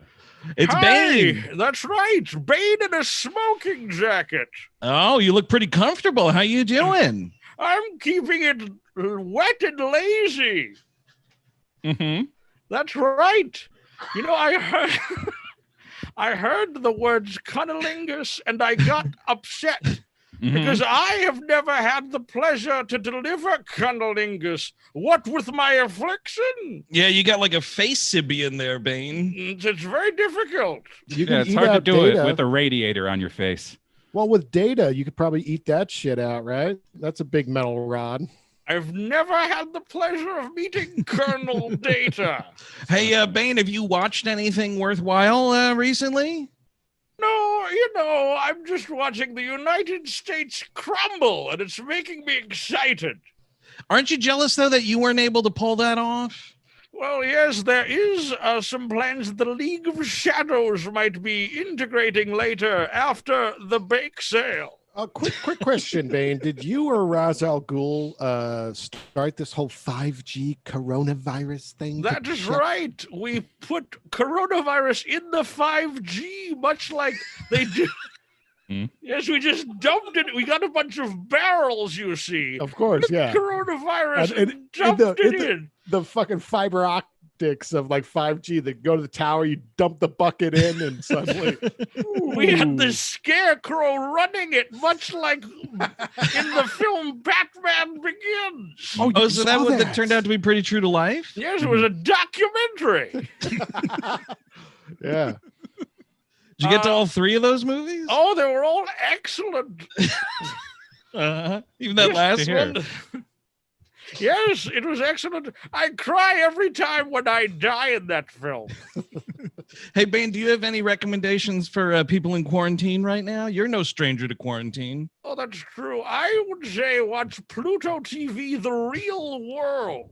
Speaker 1: It's
Speaker 3: Hi,
Speaker 1: Bane.
Speaker 3: That's right. Bane in a smoking jacket.
Speaker 1: Oh, you look pretty comfortable. How you doing?
Speaker 3: I'm keeping it wet and lazy.
Speaker 2: Mm-hmm.
Speaker 3: That's right. You know, I heard the words cunnilingus and I got upset because I have never had the pleasure to deliver cunnilingus. What with my affliction?
Speaker 1: Yeah, you got like a face sibby in there, Bane.
Speaker 3: It's very difficult.
Speaker 4: You
Speaker 2: Yeah, it's
Speaker 4: eat
Speaker 2: hard to
Speaker 4: out
Speaker 2: do it
Speaker 4: data.
Speaker 2: with a radiator on your face.
Speaker 4: Well, with data, you could probably eat that shit out, right? That's a big metal rod.
Speaker 3: I've never had the pleasure of meeting Colonel Data.
Speaker 1: Hey, Bane, have you watched anything worthwhile recently?
Speaker 3: No, you know, I'm just watching the United States crumble, and it's making me excited.
Speaker 1: Aren't you jealous, though, that you weren't able to pull that off?
Speaker 3: Well, yes, there is some plans that the League of Shadows might be integrating later after the bake sale.
Speaker 4: Quick question, Bane. Did you or Ra's al Ghul start this whole 5G coronavirus thing?
Speaker 3: That is right. We put coronavirus in the 5G, much like they do. Yes, we just dumped it. We got a bunch of barrels, you see.
Speaker 4: Of course, yeah.
Speaker 3: Coronavirus
Speaker 4: And
Speaker 3: and dumped it in.
Speaker 4: The fucking fiber optics of like 5G that go to the tower, you dump the bucket in, and suddenly
Speaker 3: We had the
Speaker 4: Ooh.
Speaker 3: scarecrow running it, much like in the film Batman Begins.
Speaker 4: Oh,
Speaker 1: Oh,
Speaker 4: you
Speaker 1: so
Speaker 4: saw
Speaker 1: that turned out to be pretty true to life?
Speaker 3: Yes, it was a documentary.
Speaker 4: Yeah.
Speaker 1: Did you get to all three of those movies?
Speaker 3: Oh, they were all excellent.
Speaker 1: Even that
Speaker 3: Yes,
Speaker 1: last
Speaker 2: to hear.
Speaker 1: one?
Speaker 3: Yes, it was excellent. I cry every time when I die in that film.
Speaker 1: Hey, Bane, do you have any recommendations for people in quarantine right now? You're no stranger to quarantine.
Speaker 3: Oh, that's true. I would say watch Pluto TV, The Real World.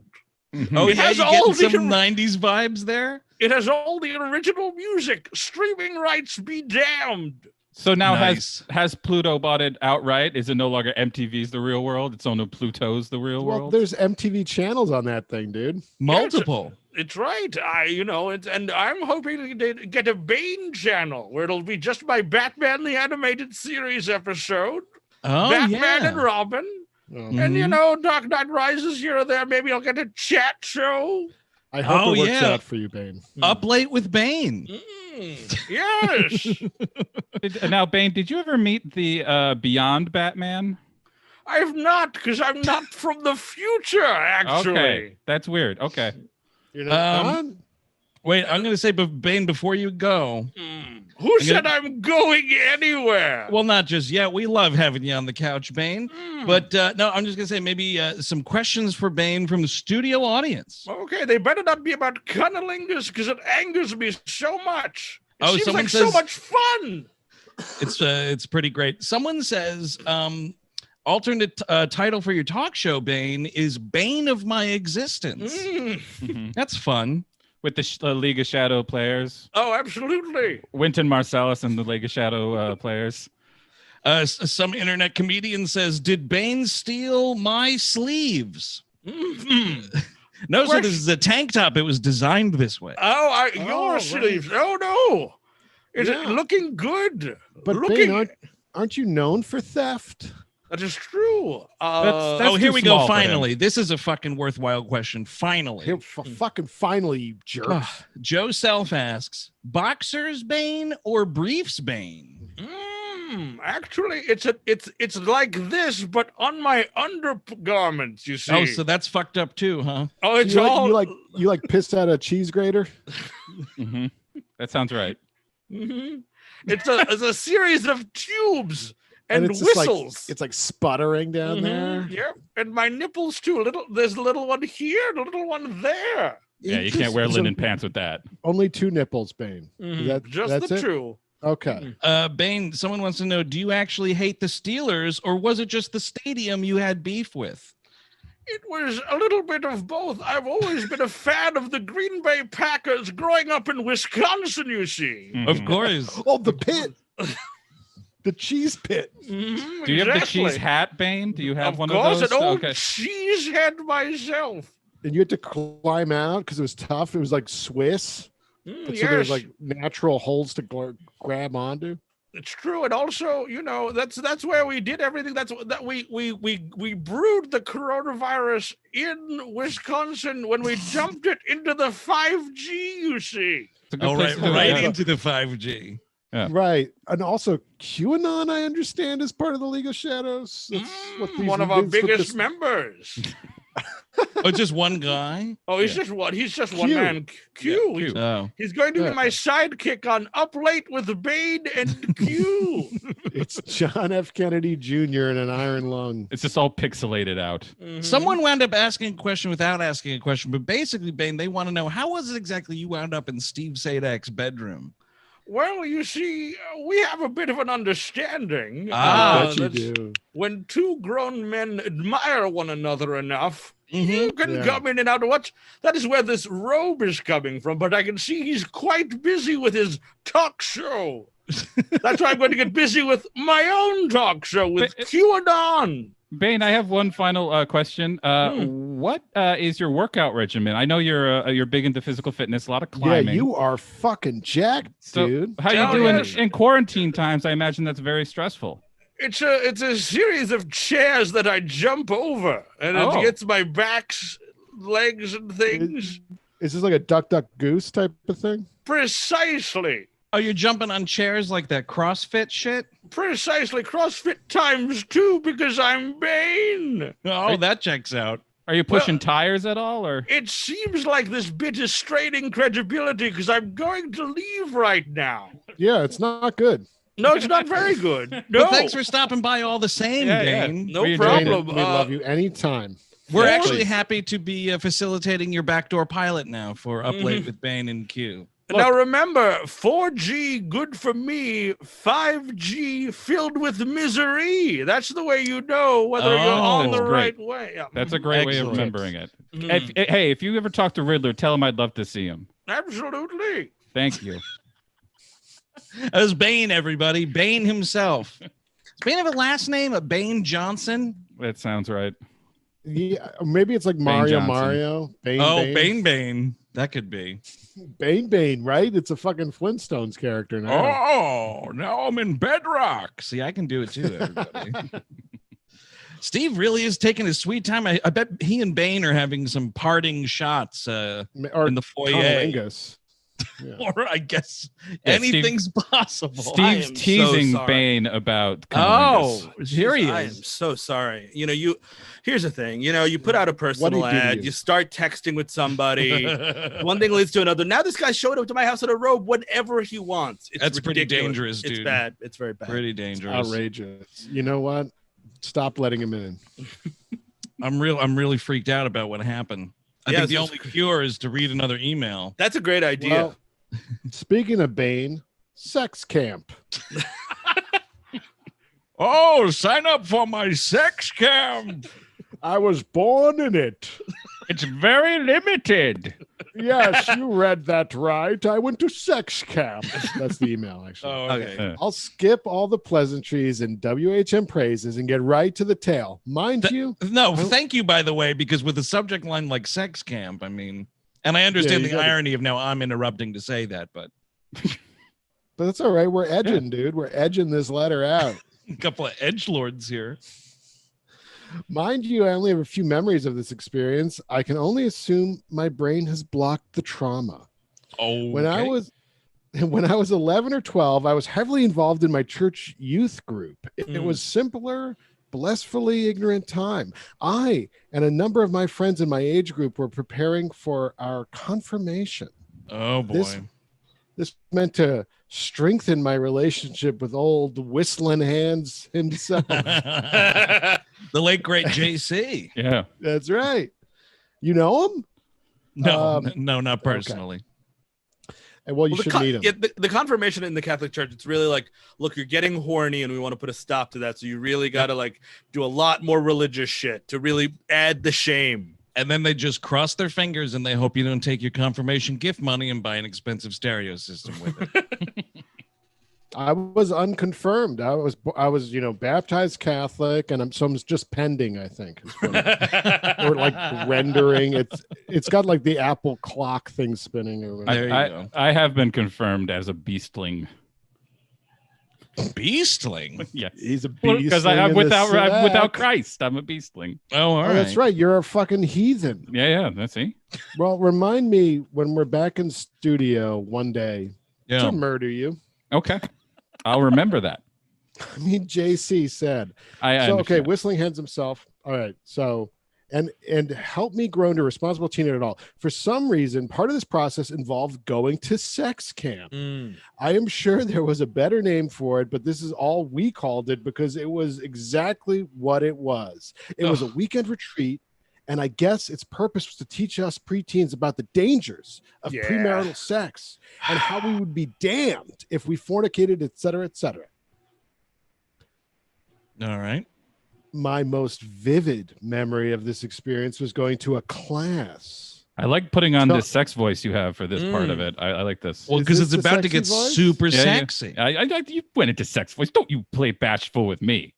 Speaker 1: Oh,
Speaker 3: It
Speaker 1: yeah,
Speaker 3: has
Speaker 1: you
Speaker 3: all
Speaker 1: getting some
Speaker 3: the-
Speaker 1: 90s vibes there?
Speaker 3: It has all the original music. Streaming rights be damned.
Speaker 2: So now
Speaker 1: Nice.
Speaker 2: has Pluto bought it outright? Is it no longer MTV's The Real World? It's only Pluto's The Real
Speaker 4: Well,
Speaker 2: World?
Speaker 4: there's MTV channels on that thing, dude.
Speaker 1: Multiple.
Speaker 3: It's right. And I'm hoping to get a Bane channel where it'll be just my Batman the Animated Series episode,
Speaker 1: Oh,
Speaker 3: Batman
Speaker 1: yeah.
Speaker 3: and Robin,
Speaker 4: Oh,
Speaker 3: and
Speaker 1: Mhm.
Speaker 3: Dark Knight Rises here or there. Maybe I'll get a chat show.
Speaker 4: I hope
Speaker 1: Oh,
Speaker 4: it works
Speaker 1: yeah.
Speaker 4: out for you, Bane.
Speaker 1: Up late with Bane.
Speaker 3: Yes,
Speaker 2: Now, Bane, did you ever meet the Beyond Batman?
Speaker 3: I've not, because I'm not from the future. Actually,
Speaker 2: Okay, that's weird. Okay.
Speaker 4: You're not on?
Speaker 1: Wait, I'm going to say, Bane, before you go,
Speaker 3: Who said I'm going anywhere?
Speaker 1: well, not just yet. We love having you on the couch, Bane. But no, I'm just going to say maybe some questions for Bane from the studio audience.
Speaker 3: Okay, they better not be about cunnilingus because it angers me so much. It
Speaker 1: Oh,
Speaker 3: seems
Speaker 1: someone
Speaker 3: like so
Speaker 1: says-
Speaker 3: much fun.
Speaker 1: It's pretty great. Someone says alternate title for your talk show, Bane, is Bane of My Existence.
Speaker 3: Mm.
Speaker 1: That's fun.
Speaker 2: With the League of Shadow players.
Speaker 3: Oh, absolutely.
Speaker 2: Wynton Marsalis and the League of Shadow players.
Speaker 1: Some internet comedian says, "Did Bane steal my sleeves?"
Speaker 3: Mm-hmm.
Speaker 1: No, so this is a tank top. It was designed this way.
Speaker 3: Your sleeves. Oh, no. Is it looking good?
Speaker 4: But Bane, aren't you known for theft?
Speaker 3: That is true.
Speaker 2: That's
Speaker 1: here
Speaker 2: too
Speaker 1: we
Speaker 2: small
Speaker 1: go.
Speaker 2: for him.
Speaker 1: Finally, this is a fucking worthwhile question. Finally,
Speaker 4: Fucking finally, you jerk.
Speaker 1: Joe Self asks, boxers Bane or briefs Bane?
Speaker 3: Actually, it's like this, but on my undergarments. You see.
Speaker 1: Oh, so that's fucked up too, huh?
Speaker 3: Oh, it's
Speaker 4: you like pissed out a cheese grater.
Speaker 2: Mm-hmm. That sounds right.
Speaker 3: Mm-hmm. It's a series of tubes and
Speaker 4: it's
Speaker 3: whistles.
Speaker 4: It's like sputtering down there.
Speaker 3: Yep, and my nipples too. There's a little one here, and a little one there.
Speaker 2: Yeah, you can't wear linen pants with that.
Speaker 4: Only 2 nipples, Bane.
Speaker 3: That's the two.
Speaker 4: Okay.
Speaker 1: Bane, someone wants to know, do you actually hate the Steelers, or was it just the stadium you had beef with?
Speaker 3: It was a little bit of both. I've always been a fan of the Green Bay Packers growing up in Wisconsin, you see.
Speaker 2: Mm-hmm.
Speaker 1: Of course.
Speaker 4: Oh, the pit. The cheese pit.
Speaker 2: Do you have the cheese hat, Bane? Do you have one of those?
Speaker 3: Of course, an old cheese head myself.
Speaker 4: And you had to climb out because it was tough. It was like Swiss. So there was like natural holes to grab onto.
Speaker 3: It's true, and also, that's where we did everything. We brewed the coronavirus in Wisconsin when we dumped it into the 5G. You see,
Speaker 1: right into the 5G.
Speaker 2: Yeah.
Speaker 4: Right, and also QAnon, I understand, is part of the League of Shadows. That's
Speaker 3: one of our biggest members.
Speaker 1: Oh, just one guy?
Speaker 3: Oh, he's just one. He's just one man. Q.
Speaker 1: Yeah,
Speaker 3: He's going to be my sidekick on Up Late with Bane and Q.
Speaker 4: It's John F. Kennedy Jr. in an iron lung.
Speaker 2: It's just all pixelated out.
Speaker 1: Mm-hmm. Someone wound up asking a question without asking a question, but basically, Bane, they want to know, how was it exactly you wound up in Steve Sadek's bedroom?
Speaker 3: Well, you see, we have a bit of an understanding.
Speaker 4: You do.
Speaker 3: When 2 grown men admire one another enough, you can come in and out. That is where this robe is coming from, but I can see he's quite busy with his talk show. That's why I'm going to get busy with my own talk show with QAnon.
Speaker 2: Bane, I have one final question. What is your workout regimen? I know you're big into physical fitness, a lot of climbing.
Speaker 4: Yeah, you are fucking jacked, dude.
Speaker 2: How you doing in quarantine times? I imagine that's very stressful.
Speaker 3: It's a series of chairs that I jump over, and it gets my backs, legs, and things.
Speaker 4: Is this like a duck, duck, goose type of thing?
Speaker 3: Precisely.
Speaker 1: Oh, you're jumping on chairs like that CrossFit shit?
Speaker 3: Precisely. CrossFit times 2 because I'm Bane.
Speaker 1: Oh, that checks out.
Speaker 2: Are you pushing tires at all, or?
Speaker 3: It seems like this bit is straining credibility because I'm going to leave right now.
Speaker 4: Yeah, it's not good.
Speaker 3: No, it's not very good. No.
Speaker 1: But thanks for stopping by all the same, Bane.
Speaker 3: No problem.
Speaker 4: We love you anytime.
Speaker 1: We're actually happy to be facilitating your backdoor pilot now for Up Late with Bane and Q.
Speaker 3: Now remember, 4G good for me, 5G filled with misery. That's the way you know whether you're on the right way. Yeah.
Speaker 2: That's a great way of remembering it. If you ever talk to Riddler, tell him I'd love to see him.
Speaker 3: Absolutely.
Speaker 2: Thank you.
Speaker 1: That was Bane, everybody. Bane himself. Does Bane have a last name? Bane Johnson?
Speaker 2: That sounds right.
Speaker 4: Yeah, maybe it's like Mario.
Speaker 1: Bane. That could be.
Speaker 4: Bane, right? It's a fucking Flintstones character now.
Speaker 1: Oh, now I'm in Bedrock. See, I can do it too, everybody. Steve really is taking his sweet time. I bet he and Bane are having some parting shots in the foyer.
Speaker 4: Yeah.
Speaker 1: Or I guess anything's possible.
Speaker 2: Steve's teasing Bane about.
Speaker 1: Here he is.
Speaker 3: I am so sorry. Here's the thing. You put out a personal ad. You start texting with somebody. One thing leads to another. Now this guy showed up to my house in a robe whenever he wants.
Speaker 1: That's ridiculous. Pretty dangerous, dude.
Speaker 3: It's bad. It's very bad.
Speaker 1: Pretty dangerous.
Speaker 4: Outrageous. You know what? Stop letting him in.
Speaker 1: I'm really freaked out about what happened. I think the only cure is to read another email.
Speaker 3: That's a great idea.
Speaker 4: Well, speaking of Bane, sex camp.
Speaker 1: Oh, sign up for my sex camp.
Speaker 4: I was born in it.
Speaker 2: It's very limited.
Speaker 4: Yes, you read that right. I went to sex camp. That's the email, actually.
Speaker 1: Oh,
Speaker 3: Okay.
Speaker 4: I'll skip all the pleasantries and WHM praises and get right to the tail. Mind you,
Speaker 1: No, thank you, by the way, because with a subject line like sex camp, I mean, and I understand
Speaker 4: you
Speaker 1: the
Speaker 4: gotta-
Speaker 1: irony of now I'm interrupting to say that, but
Speaker 4: but that's all right. We're edging, dude. We're edging this letter out.
Speaker 1: a couple of edgelords here.
Speaker 4: Mind you, I only have a few memories of this experience. I can only assume my brain has blocked the trauma.
Speaker 1: Oh,
Speaker 4: When I was 11 or 12, I was heavily involved in my church youth group. It was simpler, blissfully ignorant time. I and a number of my friends in my age group were preparing for our confirmation.
Speaker 1: Oh boy.
Speaker 4: This meant to strengthen my relationship with old whistling hands himself.
Speaker 1: The late great JC.
Speaker 2: Yeah.
Speaker 4: That's right. You know him?
Speaker 1: No, no, not personally.
Speaker 4: And well, you should meet him.
Speaker 3: The confirmation in the Catholic Church, it's really like, look, you're getting horny and we want to put a stop to that. So you really got to like do a lot more religious shit to really add the shame.
Speaker 1: And then they just cross their fingers and they hope you don't take your confirmation gift money and buy an expensive stereo system with it.
Speaker 4: I was unconfirmed. I was, baptized Catholic, and I'm just pending, I think. Or like rendering. It's got like the Apple clock thing spinning. Or
Speaker 1: There you go.
Speaker 2: I have been confirmed as a beastling.
Speaker 1: Beastling?
Speaker 2: Yes.
Speaker 4: He's a beast.
Speaker 2: Because I'm without Christ, I'm a beastling.
Speaker 1: Oh, all right.
Speaker 4: That's right. You're a fucking heathen.
Speaker 2: Yeah, that's it.
Speaker 4: Well, remind me when we're back in studio one day to murder you.
Speaker 2: Okay. I'll remember that.
Speaker 4: I mean, JC said.
Speaker 2: I
Speaker 4: Okay,
Speaker 2: understand.
Speaker 4: whistling hands himself. All right. So, and help me grow into a responsible teenager at all. For some reason, part of this process involved going to sex camp. I am sure there was a better name for it, but this is all we called it because it was exactly what it was. It was a weekend retreat. And I guess its purpose was to teach us preteens about the dangers of premarital sex and how we would be damned if we fornicated, et cetera, et cetera.
Speaker 1: All right.
Speaker 4: My most vivid memory of this experience was going to a class.
Speaker 2: I like putting on this sex voice you have for this part of it. I like this.
Speaker 1: Well,
Speaker 4: Is
Speaker 1: because
Speaker 4: this
Speaker 1: it's
Speaker 4: the
Speaker 1: about to
Speaker 4: sexy
Speaker 1: get
Speaker 4: voice?
Speaker 1: super
Speaker 2: Yeah,
Speaker 1: sexy.
Speaker 2: You went into sex voice. Don't you play bashful with me.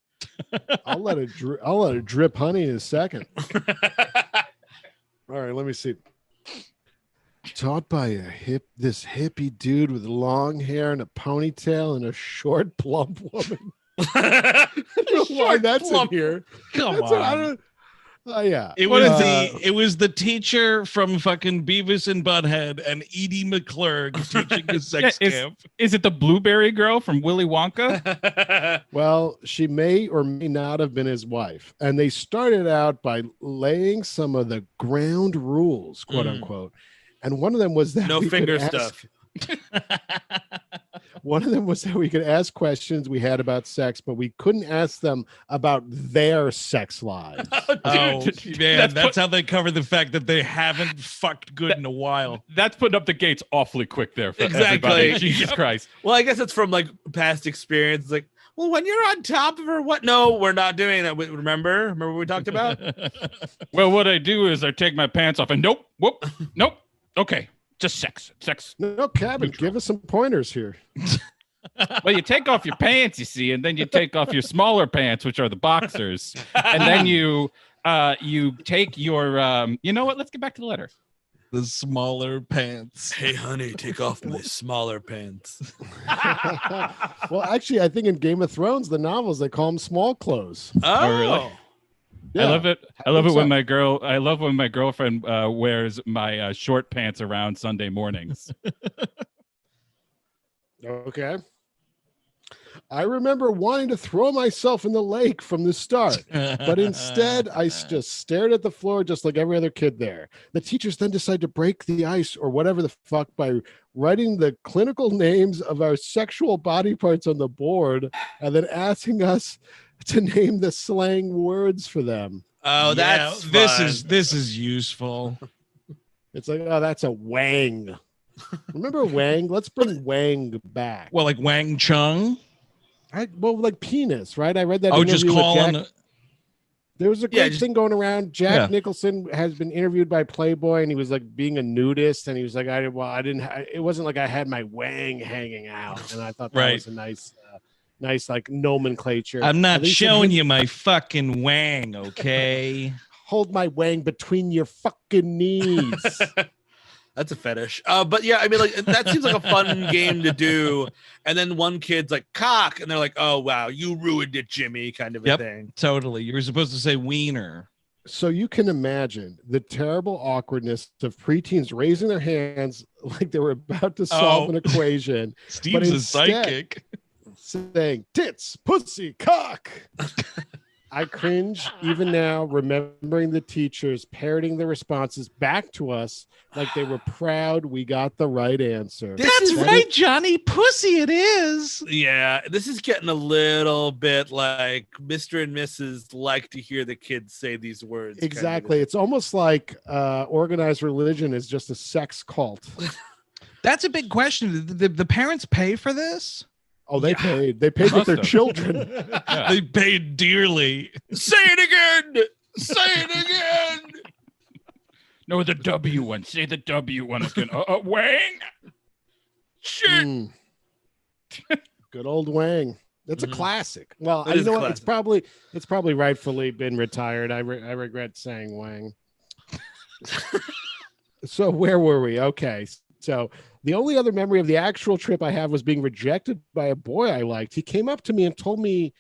Speaker 4: I'll let it drip honey in a second. All right, let me see. Taught by this hippie dude with long hair and a ponytail and a short, plump woman. I don't know why that's in here.
Speaker 1: Come
Speaker 4: That's
Speaker 1: on.
Speaker 4: Yeah.
Speaker 1: It was the teacher from fucking Beavis and Butthead and Edie McClurg teaching a sex camp.
Speaker 2: Is it the blueberry girl from Willy Wonka?
Speaker 4: Well, she may or may not have been his wife. And they started out by laying some of the ground rules, quote unquote. And one of them was that
Speaker 3: No
Speaker 4: we
Speaker 3: finger
Speaker 4: could ask-
Speaker 3: stuff.
Speaker 4: One of them was that we could ask questions we had about sex, but we couldn't ask them about their sex lives.
Speaker 1: Oh, man,
Speaker 2: That's
Speaker 1: that's how they cover the fact that they haven't fucked good in a while.
Speaker 2: That's putting up the gates awfully quick there for
Speaker 3: Exactly.
Speaker 2: everybody. Jesus Christ.
Speaker 3: Well, I guess it's from like past experience. It's like, well, when you're on top of her, what? No, we're not doing that. Remember what we talked about?
Speaker 2: Well, what I do is I take my pants off and nope. Okay, just sex.
Speaker 4: No, Cabin, give us some pointers here.
Speaker 2: Well, you take off your pants, you see, and then you take off your smaller pants, which are the boxers, and then you take your you know what? Let's get back to the letter.
Speaker 1: The smaller pants.
Speaker 3: Hey, honey, take off my smaller pants.
Speaker 4: Well, actually, I think in Game of Thrones, the novels, they call them small clothes.
Speaker 3: Oh,
Speaker 2: really?
Speaker 4: Yeah.
Speaker 2: I love it. I love it
Speaker 4: think
Speaker 2: when
Speaker 4: so.
Speaker 2: I love when my girlfriend wears my short pants around Sunday mornings.
Speaker 4: Okay. I remember wanting to throw myself in the lake from the start, but instead I just stared at the floor just like every other kid there. The teachers then decided to break the ice or whatever the fuck by writing the clinical names of our sexual body parts on the board and then asking us to name the slang words for them.
Speaker 3: Oh, that's
Speaker 1: this
Speaker 3: fun.
Speaker 1: is useful.
Speaker 4: It's like, oh, that's a wang. Remember Wang? Let's bring Wang back.
Speaker 1: Well, like Wang Chung.
Speaker 4: Well, like penis, right? I read that.
Speaker 1: Oh, just
Speaker 4: interview with
Speaker 1: calling.
Speaker 4: Jack- There was a great thing going around. Jack Nicholson has been interviewed by Playboy, and he was like being a nudist, and he was like, it wasn't like I had my wang hanging out, and I thought that was a nice like nomenclature.
Speaker 1: I'm not showing you my fucking wang, okay?
Speaker 4: Hold my wang between your fucking knees.
Speaker 3: That's a fetish. But yeah, I mean, like that seems like a fun game to do. And then one kid's like cock, and they're like, "Oh wow, you ruined it, Jimmy," kind of a thing.
Speaker 1: Totally. You were supposed to say wiener.
Speaker 4: So you can imagine the terrible awkwardness of preteens raising their hands like they were about to solve an equation.
Speaker 1: Steve's a psychic.
Speaker 4: Saying tits, pussy, cock. I cringe even now, remembering the teachers parroting the responses back to us like they were proud we got the right answer.
Speaker 1: That's right, Johnny. Pussy it is.
Speaker 3: Yeah, this is getting a little bit like Mr. and Mrs. like to hear the kids say these words.
Speaker 4: Exactly.
Speaker 3: Kind of.
Speaker 4: It's almost like organized religion is just a sex cult.
Speaker 1: That's a big question. Did the parents pay for this?
Speaker 4: Oh, they paid. They paid with their children.
Speaker 1: They paid dearly.
Speaker 3: Say it again. Say it again.
Speaker 2: No, the W one. Say the W one again. Wang. Shit.
Speaker 4: Good old Wang. That's a classic. Well, you know what? It's probably rightfully been retired. I regret saying Wang. So where were we? Okay. So the only other memory of the actual trip I have was being rejected by a boy I liked. He came up to me and told me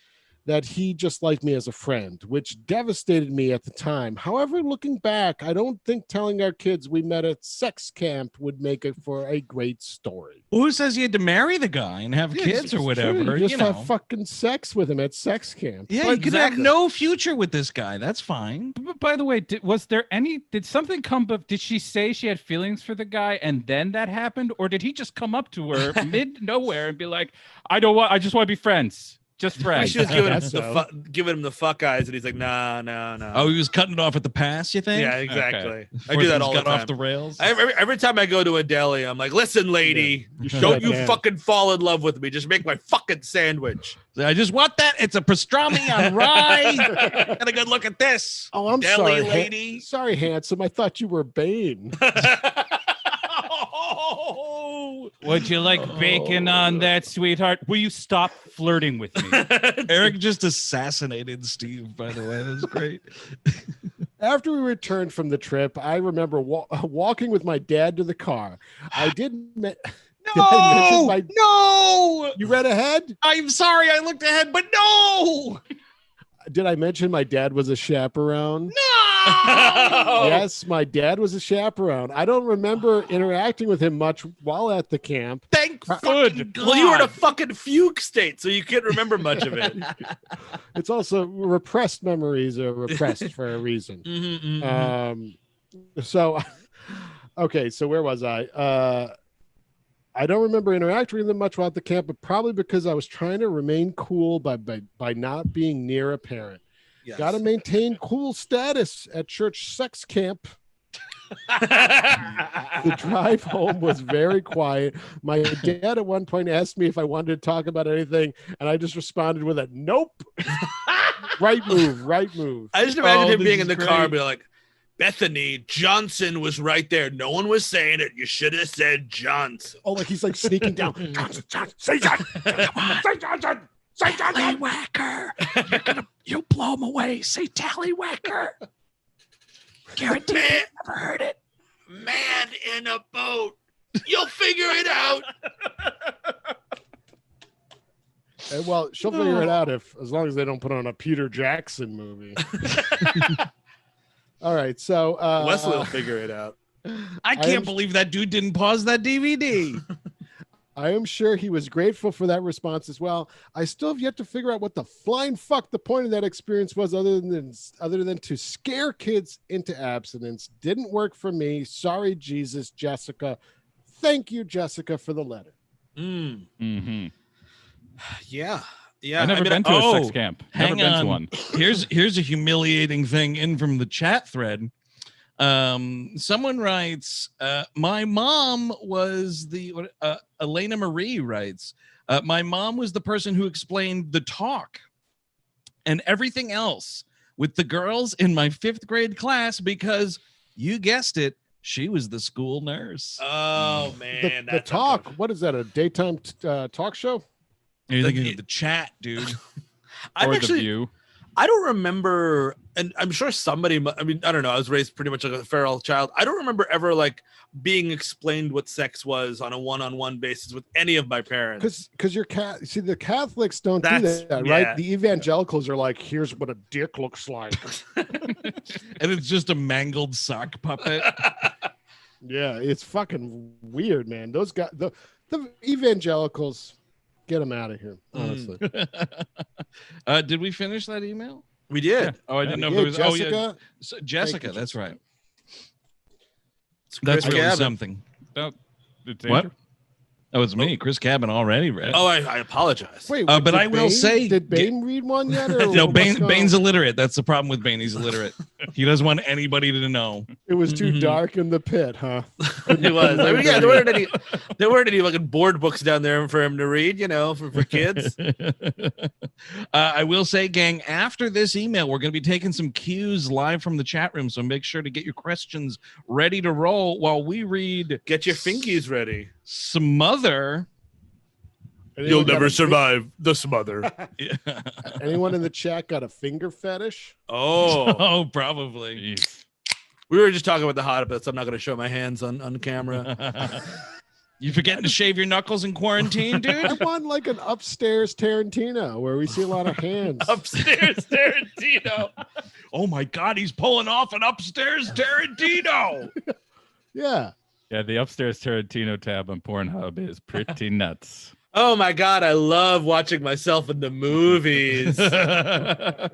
Speaker 4: that he just liked me as a friend, which devastated me at the time. However, looking back, I don't think telling our kids we met at sex camp would make it for a great story.
Speaker 1: Well, who says you had to marry the guy and have kids or whatever?
Speaker 4: You just have fucking sex with him at sex camp.
Speaker 1: Yeah, you could have no future with this guy. That's fine.
Speaker 2: But by the way, did something come up? Did she say she had feelings for the guy and then that happened? Or did he just come up to her mid nowhere and be like, I just want to be friends? Just friends.
Speaker 3: She was giving him the fuck eyes, and he's like, no.
Speaker 1: Oh, he was cutting it off at the pass, you think?
Speaker 3: Yeah, exactly.
Speaker 1: Okay.
Speaker 3: I do that all the time.
Speaker 1: Off the rails.
Speaker 3: Every time I go to a deli, I'm like, listen, lady, don't you fucking fall in love with me. Just make my fucking sandwich.
Speaker 1: I just want that. It's a pastrami on rye. Got a good look at this.
Speaker 4: Oh, I'm
Speaker 1: deli
Speaker 4: sorry,
Speaker 1: lady.
Speaker 4: Sorry, handsome. I thought you were Bane.
Speaker 2: Would you like bacon on that, sweetheart? Will you stop flirting with me?
Speaker 1: Eric just assassinated Steve, by the way. That's great.
Speaker 4: After we returned from the trip, I remember walking with my dad to the car. No! You read ahead?
Speaker 1: I'm sorry, I looked ahead, but no!
Speaker 4: Did I mention my dad was a chaperone?
Speaker 1: No!
Speaker 4: Yes, my dad was a chaperone. I don't remember interacting with him much while at the camp.
Speaker 1: Thank fucking God.
Speaker 3: Well, you were in a fucking fugue state, so you can't remember much of it.
Speaker 4: It's also repressed memories are repressed for a reason. So, okay, so where was I? I don't remember interacting with them much while at the camp, but probably because I was trying to remain cool by not being near a parent. Yes. Got to maintain cool status at church sex camp. The drive home was very quiet. My dad at one point asked me if I wanted to talk about anything, and I just responded with a nope. Right move. I
Speaker 3: just imagine him being in the car and be like, Bethany, Johnson was right there. No one was saying it. You should have said Johnson.
Speaker 4: Oh, like he's like sneaking down. Johnson, say Johnson. Come on. Say Johnson. Say Johnson.
Speaker 1: Tallywhacker. You'll blow him away. Say Tallywhacker. Guaranteed you never heard it.
Speaker 3: Man in a boat. You'll figure it out.
Speaker 4: Well, she'll figure it out as long as they don't put on a Peter Jackson movie. All right, so
Speaker 3: Wesley will figure it out.
Speaker 1: I can't believe that dude didn't pause that DVD.
Speaker 4: I am sure he was grateful for that response as well. I still have yet to figure out what the flying fuck the point of that experience was, other than to scare kids into abstinence. Didn't work for me. Sorry, Jesus, Jessica. Thank you, Jessica, for the letter.
Speaker 2: Mm-hmm.
Speaker 3: Yeah.
Speaker 2: I've never been to a sex camp.
Speaker 1: Hang
Speaker 2: never
Speaker 1: on.
Speaker 2: Been to one.
Speaker 1: Here's a humiliating thing in from the chat thread. Someone writes, my mom was Elena Marie writes, my mom was the person who explained the talk and everything else with the girls in my 5th grade class because, you guessed it, she was the school nurse.
Speaker 3: Oh man,
Speaker 4: The talk. What is that? A daytime talk show?
Speaker 1: You're thinking of the chat, dude.
Speaker 3: I'm
Speaker 2: Or the
Speaker 3: actually,
Speaker 2: View.
Speaker 3: I don't remember, and I'm sure somebody. I mean, I don't know. I was raised pretty much like a feral child. I don't remember ever like being explained what sex was on a one-on-one basis with any of my parents.
Speaker 4: Because your cat. See, the Catholics don't do
Speaker 3: That's-
Speaker 4: that,
Speaker 3: yeah.
Speaker 4: right? The evangelicals are like, here's what a dick looks like.
Speaker 1: And it's just a mangled sock puppet.
Speaker 4: Yeah, it's fucking weird, man. Those guys, the evangelicals, get them out of here. Honestly,
Speaker 1: Did we finish that email?
Speaker 3: We did.
Speaker 1: Oh, I didn't know if
Speaker 4: yeah,
Speaker 1: it was.
Speaker 4: Jessica.
Speaker 1: Oh, yeah. So, Jessica,
Speaker 4: you,
Speaker 1: that's right.
Speaker 3: It's
Speaker 1: That's
Speaker 3: Chris
Speaker 1: really
Speaker 3: Cabin.
Speaker 1: something.
Speaker 2: No, it's
Speaker 1: What?
Speaker 2: Andrew.
Speaker 1: Oh, it's me, Chris Cabin, already read.
Speaker 3: Oh, I apologize.
Speaker 4: wait,
Speaker 1: but
Speaker 4: did
Speaker 1: I will say-
Speaker 4: did Bane read one yet? Or
Speaker 1: No,
Speaker 4: what's
Speaker 1: Bane,
Speaker 4: going
Speaker 1: Bane's
Speaker 4: on?
Speaker 1: illiterate. That's the problem with Bane. He's illiterate. He doesn't want anybody to know.
Speaker 4: It was too
Speaker 3: Mhm.
Speaker 4: dark in the pit, huh?
Speaker 3: It was. I mean, yeah, there weren't any fucking board books down there for him to read. You know, for kids.
Speaker 1: I will say, gang, after this email, we're going to be taking some cues live from the chat room. So make sure to get your questions ready to roll while we read
Speaker 3: Get your fingies ready.
Speaker 1: Smother.
Speaker 4: Anyone got a
Speaker 3: survive the smother.
Speaker 4: Anyone in the chat got a finger fetish?
Speaker 3: Oh,
Speaker 1: Oh, probably.
Speaker 2: Jeez.
Speaker 3: we were just talking about the hot bits. I'm not going to show my hands on camera.
Speaker 1: You forgetting to shave your knuckles in quarantine,
Speaker 4: I
Speaker 1: dude?
Speaker 4: want like an upstairs Tarantino where we see a lot of hands.
Speaker 3: Upstairs Tarantino.
Speaker 1: Oh my God, he's pulling off an upstairs Tarantino.
Speaker 4: Yeah.
Speaker 2: Yeah, the upstairs Tarantino tab on Pornhub is pretty nuts.
Speaker 3: Oh my God, I love watching myself in the movies.
Speaker 1: I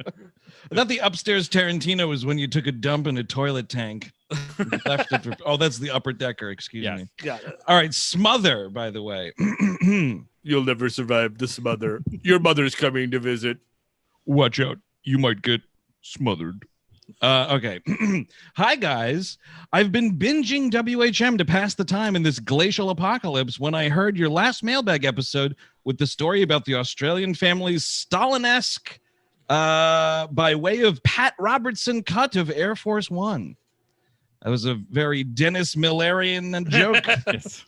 Speaker 1: thought the upstairs Tarantino was when you took a dump in a toilet tank. You left it for, oh, that's the upper decker. Excuse
Speaker 2: Yes.
Speaker 1: me.
Speaker 3: Got it.
Speaker 1: All right, Smother, by the way.
Speaker 3: You'll never survive the smother. Your mother's coming to visit.
Speaker 1: Watch out. You might get smothered. Okay. Hi, guys. I've been binging WHM to pass the time in this glacial apocalypse when I heard your last mailbag episode with the story about the Australian family's Stalin-esque by way of Pat Robertson cut of Air Force One. That was a very Dennis Millerian joke.
Speaker 2: Yes.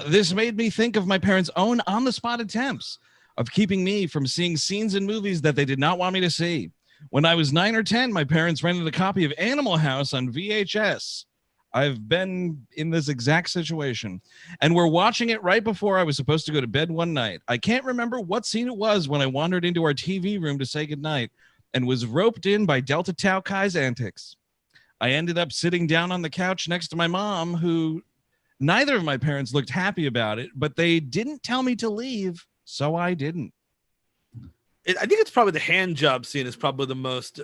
Speaker 1: This made me think of my parents' own on-the-spot attempts of keeping me from seeing scenes in movies that they did not want me to see. When I was 9 or 10, my parents rented a copy of Animal House on VHS. I've been in this exact situation. And we're watching it right before I was supposed to go to bed one night. I can't remember what scene it was when I wandered into our TV room to say goodnight and was roped in by Delta Tau Kai's antics. I ended up sitting down on the couch next to my mom, who neither of my parents looked happy about it, but they didn't tell me to leave, so I didn't.
Speaker 3: I think it's probably the hand job scene is probably the most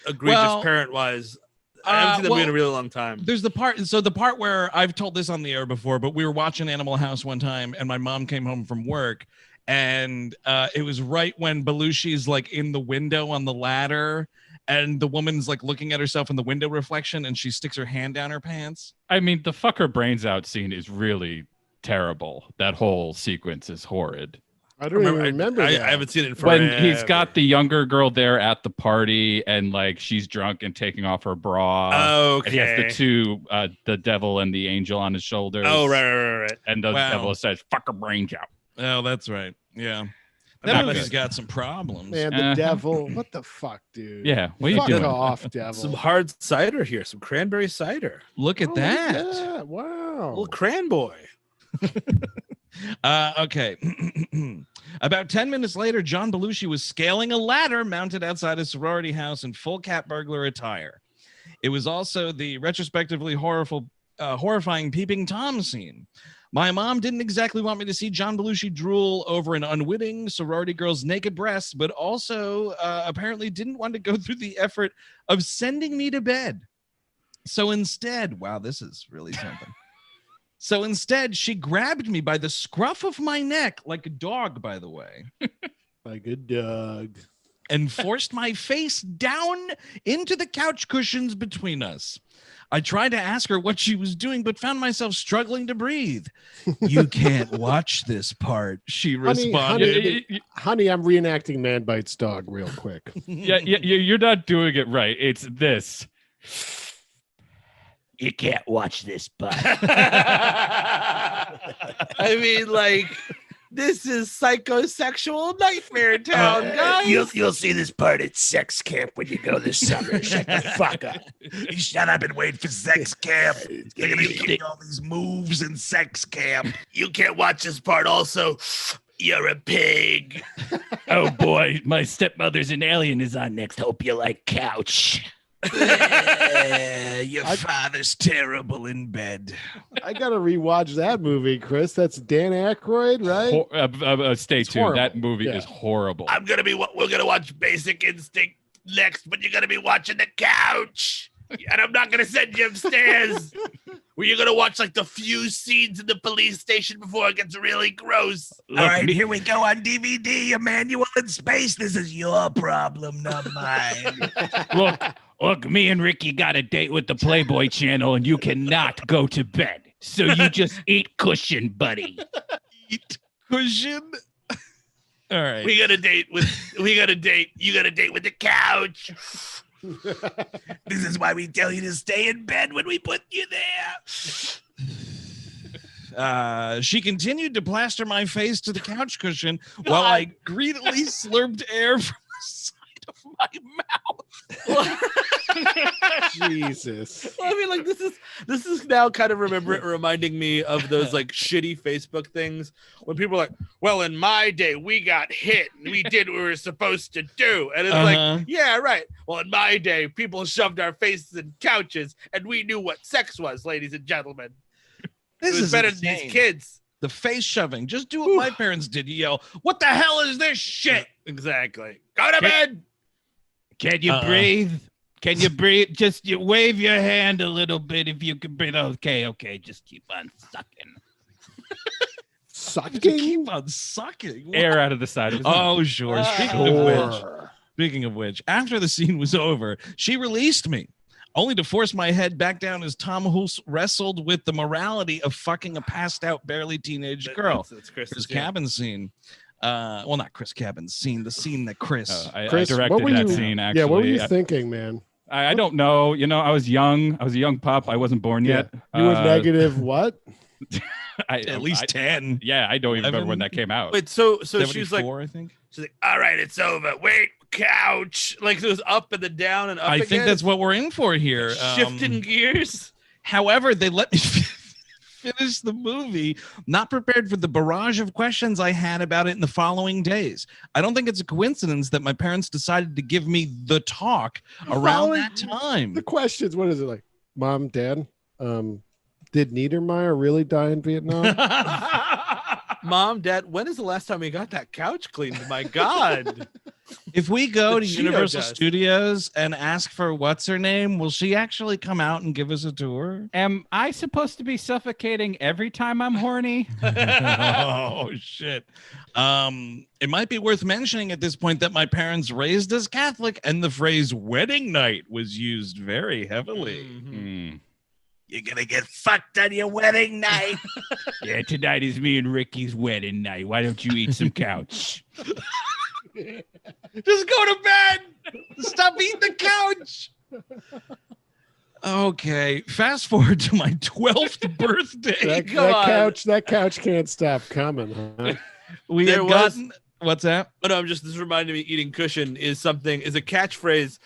Speaker 3: egregious
Speaker 1: Well,
Speaker 3: parent-wise. I haven't seen that movie in a really long time.
Speaker 1: There's the part where I've told this on the air before, but we were watching Animal House one time and my mom came home from work and it was right when Belushi's like in the window on the ladder and the woman's like looking at herself in the window reflection and she sticks her hand down her pants.
Speaker 2: I mean, the fuck her brains out scene is really terrible. That whole sequence is horrid.
Speaker 4: I don't even remember
Speaker 3: I
Speaker 4: that.
Speaker 3: haven't seen it in forever.
Speaker 2: When he's got the younger girl there at the party and like she's drunk and taking off her bra.
Speaker 3: Okay.
Speaker 2: And he has the two, the devil and the angel on his shoulders.
Speaker 3: Oh, right.
Speaker 2: And the
Speaker 1: Wow.
Speaker 2: devil says, fuck her brains out.
Speaker 1: Oh, that's right. Yeah.
Speaker 2: Not
Speaker 1: That movie's
Speaker 2: good.
Speaker 1: got some problems.
Speaker 4: Man, the devil. What the fuck, dude?
Speaker 2: Yeah, what are you
Speaker 4: Fuck
Speaker 2: doing?
Speaker 4: off, devil.
Speaker 3: Some hard cider here, some cranberry cider.
Speaker 1: Look at
Speaker 4: Oh,
Speaker 1: that.
Speaker 4: yeah, wow.
Speaker 3: Little cran boy.
Speaker 1: Okay. About 10 minutes later, John Belushi was scaling a ladder mounted outside his sorority house in full cat burglar attire. It was also the retrospectively horrifying peeping Tom scene. My mom didn't exactly want me to see John Belushi drool over an unwitting sorority girl's naked breasts, but also apparently didn't want to go through the effort of sending me to bed. So instead, wow, this is really something. So instead, she grabbed me by the scruff of my neck, like a dog, by the way,
Speaker 4: Like a dog.
Speaker 1: and forced my face down into the couch cushions between us. I tried to ask her what she was doing, but found myself struggling to breathe. You can't watch this part, she responded.
Speaker 4: Honey, I'm reenacting Man Bites Dog real quick.
Speaker 2: Yeah, you're not doing it right. It's this.
Speaker 5: You can't watch this part.
Speaker 3: I mean, like, this is psychosexual nightmare town, guys.
Speaker 5: You'll see this part at sex camp when you go this summer. Shut the fuck up.
Speaker 6: You shut up and wait for sex camp. They're gonna be getting all these moves in sex camp.
Speaker 5: You can't watch this part also. You're a pig.
Speaker 2: Oh boy, my stepmother's an alien is on next.
Speaker 5: Hope you like couch.
Speaker 6: Your father's terrible in bed.
Speaker 4: I gotta rewatch that movie, Chris. That's Dan Aykroyd, right?
Speaker 2: Stay tuned.
Speaker 4: horrible.
Speaker 2: That movie is horrible.
Speaker 5: We're gonna watch Basic Instinct next, but you're gonna be watching the couch. And I'm not gonna send you upstairs. Where you're gonna watch like the few scenes in the police station before it gets really gross.
Speaker 6: All right, here we go on DVD. Emmanuel in space. This is your problem, not mine.
Speaker 2: Look, me and Ricky got a date with the Playboy Channel, and you cannot go to bed. So you just eat cushion, buddy.
Speaker 1: Eat cushion. All right.
Speaker 5: You got a date with the couch.
Speaker 6: This is why we tell you to stay in bed when we put you there.
Speaker 1: She continued to plaster my face to the couch cushion while I greedily slurped air from the side of my mouth.
Speaker 4: Jesus.
Speaker 3: Well, I mean, like, this is now kind of reminding me of those like shitty Facebook things when people are like, well, in my day we got hit and we did what we were supposed to do, and it's like, yeah, right. Well, in my day people shoved our faces in couches and we knew what sex was, ladies and gentlemen.
Speaker 1: This
Speaker 3: it was
Speaker 1: is
Speaker 3: better
Speaker 1: insane.
Speaker 3: than these kids.
Speaker 1: The face shoving. Just do what my parents did. You yell, "What the hell is this shit?"
Speaker 3: Exactly. Go to bed.
Speaker 2: Can you breathe? Can you breathe? Just you wave your hand a little bit if you can breathe. Okay. Just keep on sucking.
Speaker 4: Sucking?
Speaker 1: Keep on sucking. What?
Speaker 2: Air out of the side of his mouth.
Speaker 1: Oh, sure. Speaking of which, after the scene was over, she released me, only to force my head back down as Tom Hulse wrestled with the morality of fucking a passed out, barely teenage girl.
Speaker 3: It's Chris
Speaker 1: Cabin scene. Well, not Chris Cabin's scene, the scene that Chris.
Speaker 2: I
Speaker 4: Chris,
Speaker 2: directed that scene, actually.
Speaker 4: Yeah, what were you thinking, man?
Speaker 2: I don't know. You know, I was young. I was a young pup. I wasn't born yet.
Speaker 4: You were negative what?
Speaker 1: At least 10.
Speaker 2: Yeah, I don't even remember when that came out.
Speaker 3: Wait, so she was like,
Speaker 1: I think.
Speaker 3: she's like, all right, it's over. Wait, couch. Like it was up and then down and up.
Speaker 1: I think
Speaker 3: again.
Speaker 1: that's what we're in for here.
Speaker 3: Shifting gears.
Speaker 1: However, they let me finish the movie, not prepared for the barrage of questions I had about it in the following days. I don't think it's a coincidence that my parents decided to give me the talk around that time.
Speaker 4: The questions, what is it like? Mom, Dad, did Niedermeyer really die in Vietnam?
Speaker 3: Mom, Dad, when is the last time we got that couch cleaned? My God.
Speaker 1: If we go
Speaker 3: The
Speaker 1: to
Speaker 3: Cheeto
Speaker 1: Universal
Speaker 3: dust.
Speaker 1: Studios and ask for what's her name, will she actually come out and give us a tour?
Speaker 2: Am I supposed to be suffocating every time I'm horny?
Speaker 1: Oh shit. It might be worth mentioning at this point that my parents raised us Catholic and the phrase wedding night was used very heavily.
Speaker 2: Hmm.
Speaker 6: You're gonna get fucked on your wedding night.
Speaker 2: Yeah, tonight is me and Ricky's wedding night. Why don't you eat some couch?
Speaker 1: Just go to bed. Stop eating the couch. Okay, fast forward to my 12th birthday.
Speaker 4: That couch can't stop coming, huh?
Speaker 1: We
Speaker 3: There
Speaker 1: had
Speaker 3: was-
Speaker 1: gotten what's that?
Speaker 3: Oh, no, this reminded me eating cushion is a catchphrase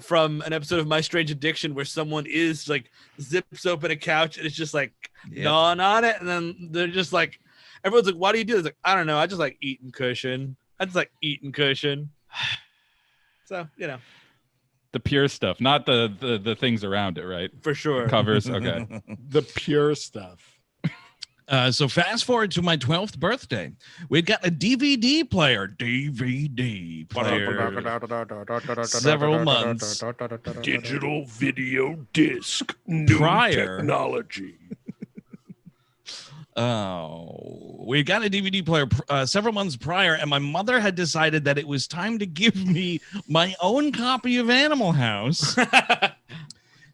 Speaker 3: from an episode of My Strange Addiction where someone is like zips open a couch and it's just like gnawing on it. And then they're just like, everyone's like, why do you do this? Like, I don't know. I just like eating cushion. So, you know,
Speaker 2: The pure stuff, not the things around it, right?
Speaker 3: for sure.
Speaker 2: Covers. Okay.
Speaker 4: The pure stuff.
Speaker 1: So fast forward to my 12th birthday. We'd got a DVD player. Several months
Speaker 6: Digital video disc.
Speaker 1: prior.
Speaker 6: Technology.
Speaker 1: Oh, we got a DVD player several months prior, and my mother had decided that it was time to give me my own copy of Animal House.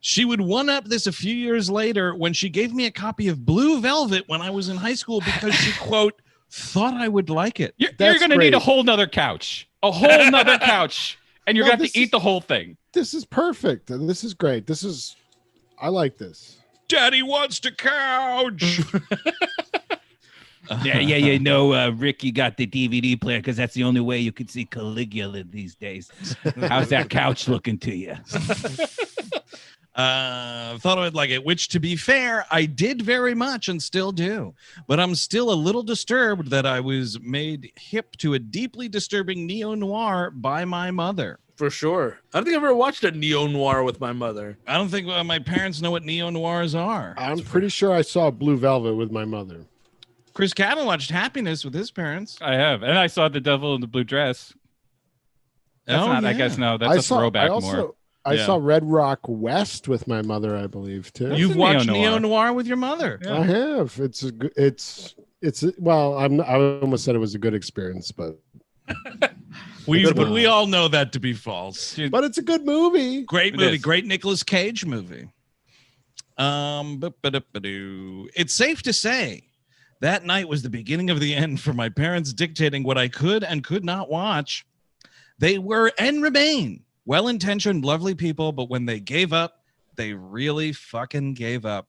Speaker 1: She would one-up this a few years later when she gave me a copy of Blue Velvet when I was in high school because she, quote, thought I would like it.
Speaker 2: You're going to need a whole nother couch. A whole nother couch. And you're going to have to eat the whole thing.
Speaker 4: This is perfect. And this is great. I like this.
Speaker 1: Daddy wants to couch.
Speaker 6: Ricky got the DVD player because that's the only way you can see Caligula these days. How's that couch looking to you?
Speaker 1: Thought I'd like it, which, to be fair, I did very much and still do. But I'm still a little disturbed that I was made hip to a deeply disturbing neo-noir by my mother.
Speaker 3: For sure. I don't think I've ever watched a neo-noir with my mother.
Speaker 1: I don't think my parents know what neo-noirs are.
Speaker 4: I'm pretty sure I saw Blue Velvet with my mother.
Speaker 1: Chris Cabin watched Happiness with his parents.
Speaker 2: I have. And I saw The Devil in the Blue Dress. That's I guess, no, that's a throwback more.
Speaker 4: I saw Red Rock West with my mother, I believe, too.
Speaker 1: You've watched neo-noir with your mother.
Speaker 4: Yeah. I have. Well, I almost said it was a good experience, but
Speaker 1: we all know that to be false.
Speaker 4: But it's a good movie.
Speaker 1: Great movie. Great Nicolas Cage movie. It's safe to say that night was the beginning of the end for my parents dictating what I could and could not watch. They were and remain well-intentioned, lovely people, but when they gave up, they really fucking gave up.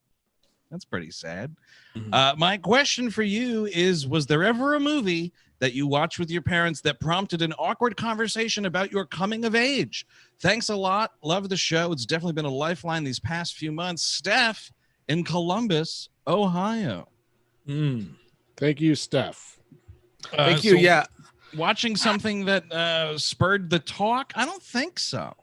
Speaker 1: That's pretty sad. Mm-hmm. My question for you is, was there ever a movie that you watched with your parents that prompted an awkward conversation about your coming of age? Thanks a lot. Love the show. It's definitely been a lifeline these past few months. Steph in Columbus, Ohio.
Speaker 4: Thank you, Steph.
Speaker 3: Thank you. Yeah.
Speaker 1: Watching something that spurred the talk? I don't think so.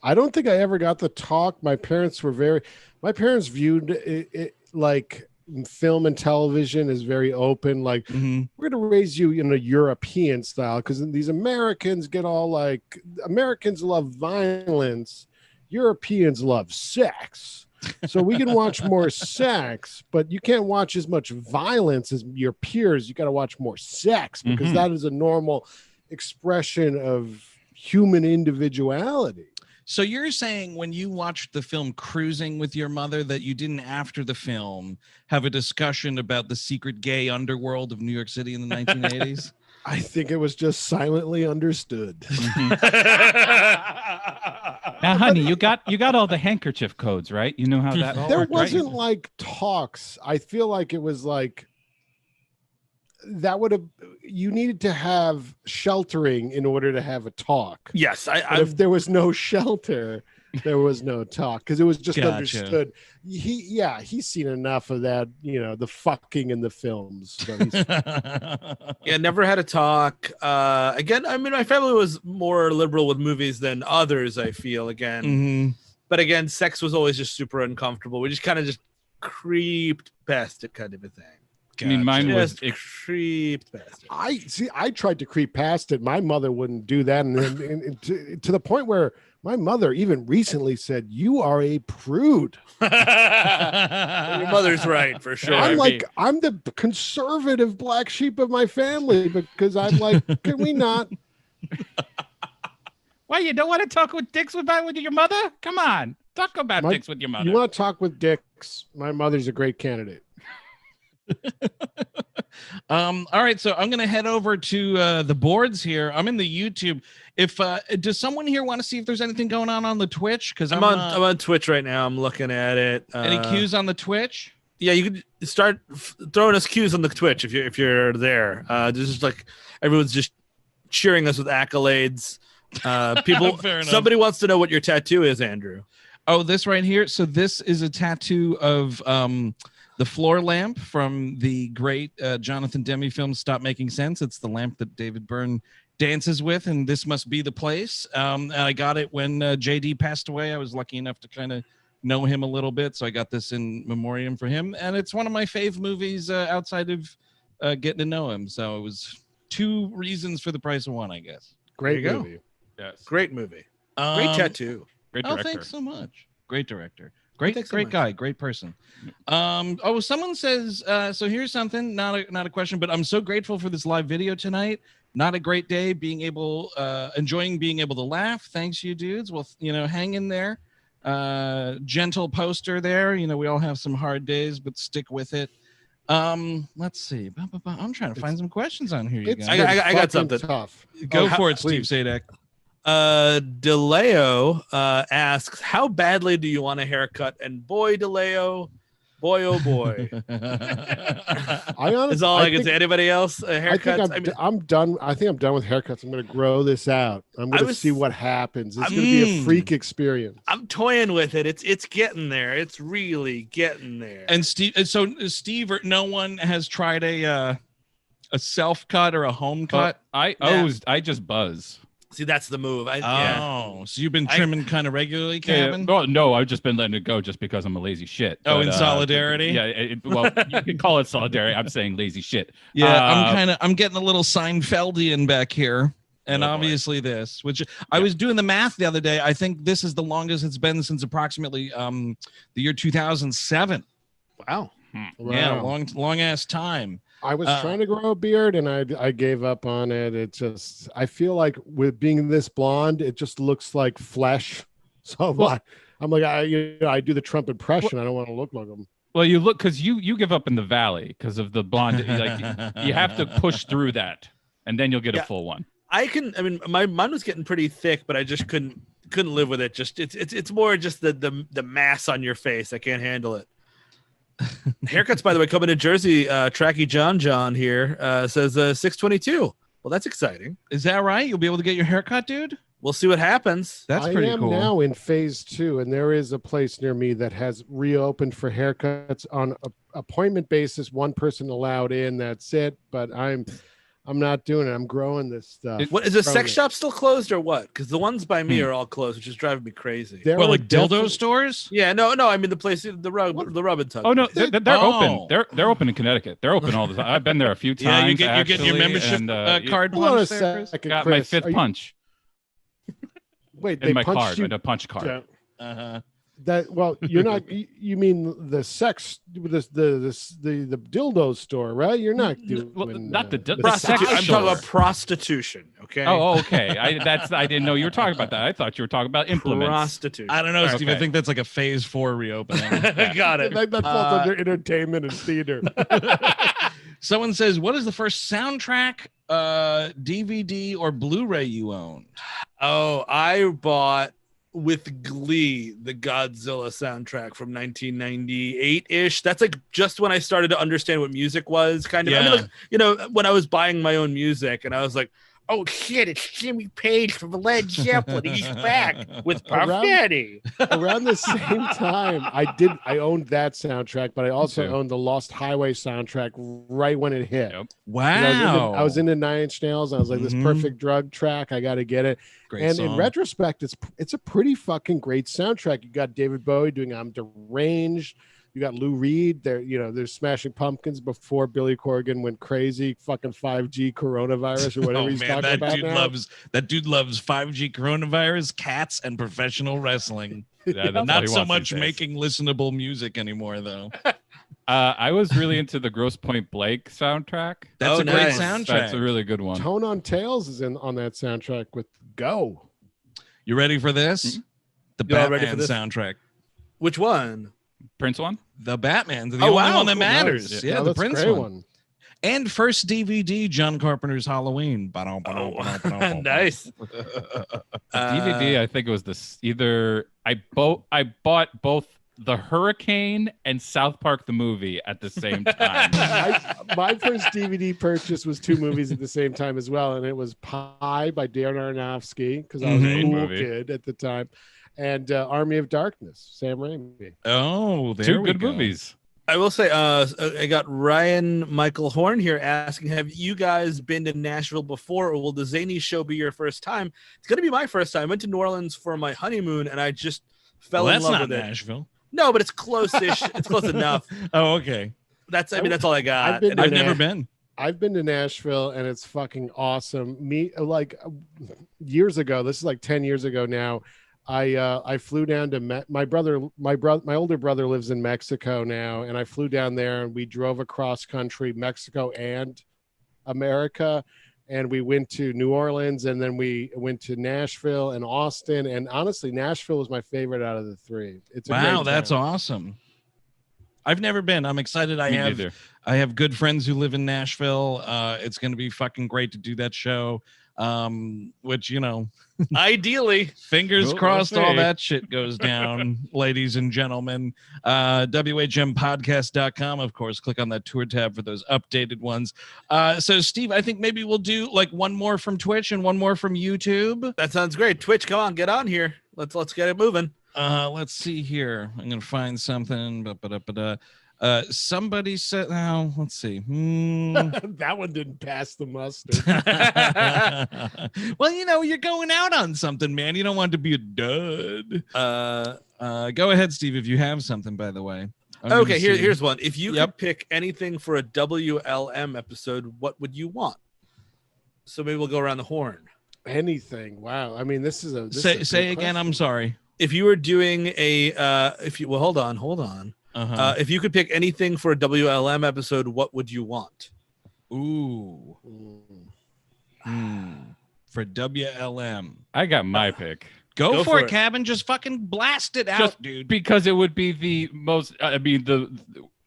Speaker 4: I don't think I ever got the talk. My parents viewed it like film and television is very open. Like, we're going to raise you in a European style because these Americans get all like, Americans love violence. Europeans love sex. So we can watch more sex, but you can't watch as much violence as your peers. You got to watch more sex because that is a normal expression of human individuality.
Speaker 1: So you're saying when you watched the film Cruising with your mother that you didn't, after the film, have a discussion about the secret gay underworld of New York City in the 1980s?
Speaker 4: I think it was just silently understood.
Speaker 2: Now, honey, you got all the handkerchief codes, right? You know how that all
Speaker 4: there
Speaker 2: worked,
Speaker 4: wasn't
Speaker 2: right?
Speaker 4: like talks. I feel like it was like that would have, you needed to have sheltering in order to have a talk.
Speaker 3: Yes.
Speaker 4: If there was no shelter, there was no talk because it was just
Speaker 1: Gotcha.
Speaker 4: understood. He's seen enough of that, the fucking in the films. So
Speaker 3: never had a talk. Again, I mean, my family was more liberal with movies than others, I feel, again. But again, sex was always just super uncomfortable. We just kind of just creeped past it, kind of a thing.
Speaker 2: I mean, mine was
Speaker 3: creeped past it.
Speaker 4: I tried to creep past it. My mother wouldn't do that, and to the point where my mother even recently said, "You are a prude."
Speaker 3: Your mother's right, for sure.
Speaker 4: I'm the conservative black sheep of my family because I'm like, can we not?
Speaker 2: Why, you don't want to talk with dicks with your mother? Come on, talk about dicks with your mother.
Speaker 4: You want to talk with dicks? My mother's a great candidate.
Speaker 1: All right, so I'm gonna head over to the boards here. I'm in the YouTube. If does someone here want to see if there's anything going on the Twitch? Because I'm
Speaker 3: on Twitch right now. I'm looking at it.
Speaker 1: Any cues on the Twitch?
Speaker 3: Yeah, you could start throwing us cues on the Twitch if you're there. This is like everyone's just cheering us with accolades. People. Somebody wants to know what your tattoo is, Andrew.
Speaker 1: Oh, this right here. So this is a tattoo of the floor lamp from the great Jonathan Demme film Stop Making Sense. It's the lamp that David Byrne dances with, and this must be the place. And I got it when JD passed away. I was lucky enough to kind of know him a little bit, so I got this in memoriam for him. And it's one of my fave movies outside of getting to know him. So it was 2 reasons for the price of 1, I guess.
Speaker 4: Great movie.
Speaker 2: Yes.
Speaker 3: Great movie. Great tattoo.
Speaker 2: Great director.
Speaker 1: Oh, thanks so much. Great director. Great,
Speaker 3: Thanks so
Speaker 1: great
Speaker 3: much.
Speaker 1: guy, great person. Someone says, so here's something, not a question, but I'm so grateful for this live video tonight. Not a great day, enjoying being able to laugh. Thanks, you dudes. Well, hang in there. Gentle poster there. We all have some hard days, but stick with it. Let's see. I'm trying to find some questions on here, you
Speaker 4: It's
Speaker 1: guys.
Speaker 3: I got
Speaker 4: fucking
Speaker 3: something.
Speaker 4: tough.
Speaker 1: Go for it,
Speaker 4: please.
Speaker 1: Steve Sadek.
Speaker 3: DeLeo asks, how badly do you want a haircut? And boy, DeLeo, boy, oh boy.
Speaker 4: I honestly,
Speaker 3: Is all I can say. Anybody else? Haircuts?
Speaker 4: I'm done. I think I'm done with haircuts. I'm going to grow this out. I'm going to see what happens. It's going to be a freak experience.
Speaker 3: I'm toying with it. It's getting there. It's really getting there.
Speaker 1: And Steve, no one has tried a self cut or a home cut.
Speaker 2: I just buzz.
Speaker 3: See, that's the move.
Speaker 1: So you've been trimming kind of regularly, Kevin?
Speaker 2: Yeah. Well, no, I've just been letting it go just because I'm a lazy shit.
Speaker 1: In solidarity?
Speaker 2: Yeah. Well, you can call it solidarity. I'm saying lazy shit.
Speaker 1: Yeah, I'm getting a little Seinfeldian back here. And obviously this, which I was doing the math the other day. I think this is the longest it's been since approximately the year 2007.
Speaker 3: Wow.
Speaker 1: Yeah, long ass time.
Speaker 4: I was trying to grow a beard and I gave up on it. It just, I feel like with being this blonde, it just looks like flesh. So I'm like, I do the Trump impression. I don't want to look like him.
Speaker 2: Well, you look, because you give up in the valley because of the blonde. You have to push through that, and then you'll get a full one.
Speaker 3: Mine was getting pretty thick, but I just couldn't live with it. Just it's more just the mass on your face. I can't handle it. Haircuts, by the way, coming to Jersey. Tracky John here says 622. Well, that's exciting.
Speaker 1: Is that right? You'll be able to get your haircut, dude?
Speaker 3: We'll see what happens.
Speaker 1: That's pretty cool.
Speaker 4: I am now in phase 2, and there is a place near me that has reopened for haircuts on a appointment basis. One person allowed in. That's it. But I'm not doing it. I'm growing this stuff.
Speaker 3: What is the sex shop still closed or what? Because the ones by me are all closed, which is driving me crazy.
Speaker 1: Well, like dildo stores?
Speaker 3: Yeah, no. I mean the place, the rub and tug.
Speaker 2: Oh no, they're open. They're open in Connecticut. They're open all the time. I've been there a few times.
Speaker 1: You get your membership card punch there, Chris?
Speaker 2: Got my 5th punch.
Speaker 4: Wait,
Speaker 2: in
Speaker 4: they
Speaker 2: my
Speaker 4: punched
Speaker 2: card,
Speaker 4: you?
Speaker 2: in a punch card.
Speaker 1: Uh-huh.
Speaker 4: You're not. You mean the sex, the dildo store, right? You're not doing
Speaker 2: not the
Speaker 3: prostitution. I'm
Speaker 2: sex
Speaker 3: talking about
Speaker 2: store.
Speaker 3: prostitution. Okay.
Speaker 2: Oh, okay. I didn't know you were talking about that. I thought you were talking about implements.
Speaker 3: Prostitution.
Speaker 1: I don't know, Steve.
Speaker 2: Okay.
Speaker 1: I think that's like a phase 4 reopening.
Speaker 3: Got it.
Speaker 4: That falls under entertainment and theater.
Speaker 1: Someone says, what is the first soundtrack, DVD or Blu-ray you owned?
Speaker 3: Oh, I bought with glee the Godzilla soundtrack from 1998-ish. That's like just when I started to understand what music was, kind of.
Speaker 1: Yeah.
Speaker 3: I mean, like, when I was buying my own music, and I was like, oh shit, it's Jimmy Page from Led Zeppelin. He's back with Puff Daddy.
Speaker 4: Around the same time, I owned that soundtrack, but I also owned the Lost Highway soundtrack right when it hit.
Speaker 2: Yep.
Speaker 1: Wow.
Speaker 4: I was into Nine Inch Nails. I was like, this perfect drug track. I got to get it.
Speaker 1: Great song.
Speaker 4: In retrospect, it's a pretty fucking great soundtrack. You got David Bowie doing I'm Deranged. You got Lou Reed. There's Smashing Pumpkins before Billy Corgan went crazy. Fucking 5G coronavirus or whatever he's talking about now.
Speaker 1: That dude loves 5G coronavirus, cats, and professional wrestling.
Speaker 2: Yeah, that's
Speaker 1: Not
Speaker 2: what he
Speaker 1: so
Speaker 2: wants
Speaker 1: much
Speaker 2: these days.
Speaker 1: making listenable music anymore, though.
Speaker 2: I was really into the Grosse Pointe Blake soundtrack.
Speaker 1: That's a great
Speaker 3: nice.
Speaker 1: soundtrack.
Speaker 2: That's a really good one.
Speaker 4: Tone on Tails is on that soundtrack with Go.
Speaker 1: You ready for this?
Speaker 2: Mm-hmm.
Speaker 1: The
Speaker 3: You all
Speaker 1: Batman
Speaker 3: ready for this?
Speaker 1: soundtrack.
Speaker 3: Which one?
Speaker 2: Prince one?
Speaker 1: The Batman. The
Speaker 3: Oh,
Speaker 1: only
Speaker 3: wow,
Speaker 1: one that
Speaker 3: cool.
Speaker 1: matters.
Speaker 4: Nice.
Speaker 1: Yeah,
Speaker 4: No,
Speaker 1: the
Speaker 4: that's a
Speaker 1: Prince
Speaker 4: great
Speaker 1: one. And first DVD, John Carpenter's Halloween.
Speaker 3: Nice.
Speaker 2: DVD, I think it was this either I bought both The Hurricane and South Park the movie at the same time.
Speaker 4: My first DVD purchase was 2 movies at the same time as well, and it was Pi by Darren Aronofsky because I was a cool
Speaker 2: movie.
Speaker 4: kid at the time, and Army of Darkness, Sam Raimi.
Speaker 1: Oh, there
Speaker 2: Two
Speaker 1: we
Speaker 2: good
Speaker 1: go.
Speaker 2: movies.
Speaker 3: I will say, I got Ryan Michael Horn here asking, have you guys been to Nashville before, or will the Zany show be your first time? It's going to be my first time. I went to New Orleans for my honeymoon, and I just fell in love with it.
Speaker 1: Nashville.
Speaker 3: No, but it's close-ish. It's close enough.
Speaker 1: Oh, okay.
Speaker 3: That's all I got.
Speaker 4: I've been
Speaker 3: And
Speaker 4: to
Speaker 1: I've never been.
Speaker 4: I've been to Nashville, and it's fucking awesome. Years ago, this is like 10 years ago now, I flew down to my older brother lives in Mexico now, and I flew down there and we drove across country, Mexico and America, and we went to New Orleans, and then we went to Nashville and Austin. And honestly, Nashville was my favorite out of the three. It's a
Speaker 1: Wow,
Speaker 4: great
Speaker 1: that's
Speaker 4: town.
Speaker 1: awesome. I've never been. I'm excited.
Speaker 2: Me neither.
Speaker 1: I have good friends who live in Nashville. It's going to be fucking great to do that show. Which, you know,
Speaker 3: Ideally,
Speaker 1: fingers
Speaker 2: We'll
Speaker 1: crossed all
Speaker 2: see.
Speaker 1: that shit goes down, ladies and gentlemen. WHMpodcast.com, of course. Click on that tour tab for those updated ones. So, Steve, I think maybe we'll do like one more from Twitch and one more from YouTube.
Speaker 3: that sounds great. Twitch, come on, get on here. Let's get it moving.
Speaker 1: Let's see here. I'm going to find something. Somebody said, oh, let's see.
Speaker 4: That one didn't pass the mustard.
Speaker 1: Well, you know, you're going out on something, man. You don't want to be a dud. Go ahead, Steve, if you have something, by the way. I'm gonna
Speaker 3: Okay,
Speaker 1: see.
Speaker 3: here's one. If you
Speaker 1: Yep.
Speaker 3: could pick anything for a WLM episode, what would you want? So maybe we'll go around the horn.
Speaker 4: Anything. Wow. I mean, this is a
Speaker 1: Say again. I'm sorry.
Speaker 3: If you were doing a hold on.
Speaker 1: Uh-huh.
Speaker 3: If you could pick anything for a WLM episode, what would you want?
Speaker 1: Ooh. For WLM.
Speaker 2: I got my pick.
Speaker 1: Go for
Speaker 3: for
Speaker 1: it,
Speaker 3: it.
Speaker 1: Cabin. Just fucking blast it out,
Speaker 2: Just
Speaker 1: dude.
Speaker 2: because it would be the most, the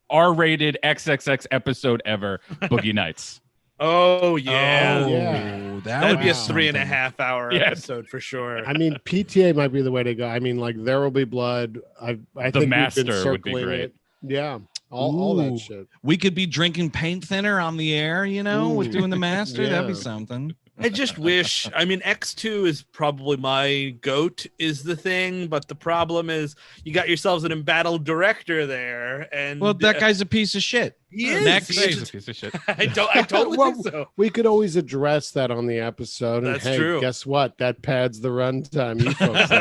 Speaker 2: R-rated XXX episode ever, Boogie Nights.
Speaker 3: Oh yeah,
Speaker 4: Oh, yeah.
Speaker 1: That
Speaker 3: that'd
Speaker 1: would
Speaker 3: be a
Speaker 4: wow.
Speaker 3: 3.5 hour
Speaker 2: Yes.
Speaker 3: episode for sure.
Speaker 4: I mean, PTA might be the way to go. I mean, like There Will Be Blood. I
Speaker 2: The
Speaker 4: think
Speaker 2: Master
Speaker 4: we've been
Speaker 2: would be
Speaker 4: circling
Speaker 2: great.
Speaker 4: it. Yeah, all
Speaker 1: Ooh.
Speaker 4: that shit.
Speaker 1: We could be drinking paint thinner on the air, you know, with
Speaker 4: Ooh.
Speaker 1: doing the master. That'd be
Speaker 4: Yeah.
Speaker 1: something.
Speaker 3: I just wish. I mean, X2 is probably my goat. Is the thing, but the problem is you got yourselves an embattled director there, and
Speaker 1: Well, that guy's a piece of shit.
Speaker 3: he is.
Speaker 1: next-
Speaker 3: He's
Speaker 2: He's a
Speaker 3: just-
Speaker 2: piece of shit.
Speaker 3: I totally
Speaker 4: Well,
Speaker 3: think so.
Speaker 4: We could always address that on the episode. And
Speaker 3: That's
Speaker 4: hey,
Speaker 3: true.
Speaker 4: guess what? That pads the runtime. You folks like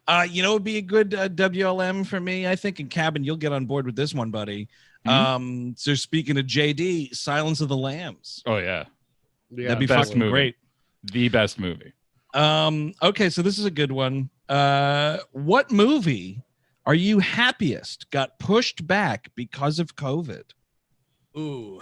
Speaker 4: that.
Speaker 1: You know, it'd be a good WLM for me, I think. And Cabin, you'll get on board with this one, buddy. So speaking of JD, Silence of the Lambs.
Speaker 2: Oh yeah,
Speaker 4: Yeah,
Speaker 1: That'd be
Speaker 2: best
Speaker 1: fucking
Speaker 2: movie.
Speaker 1: great.
Speaker 2: The best movie.
Speaker 1: Okay, so this is a good one. What movie are you happiest got pushed back because of COVID?
Speaker 3: Ooh,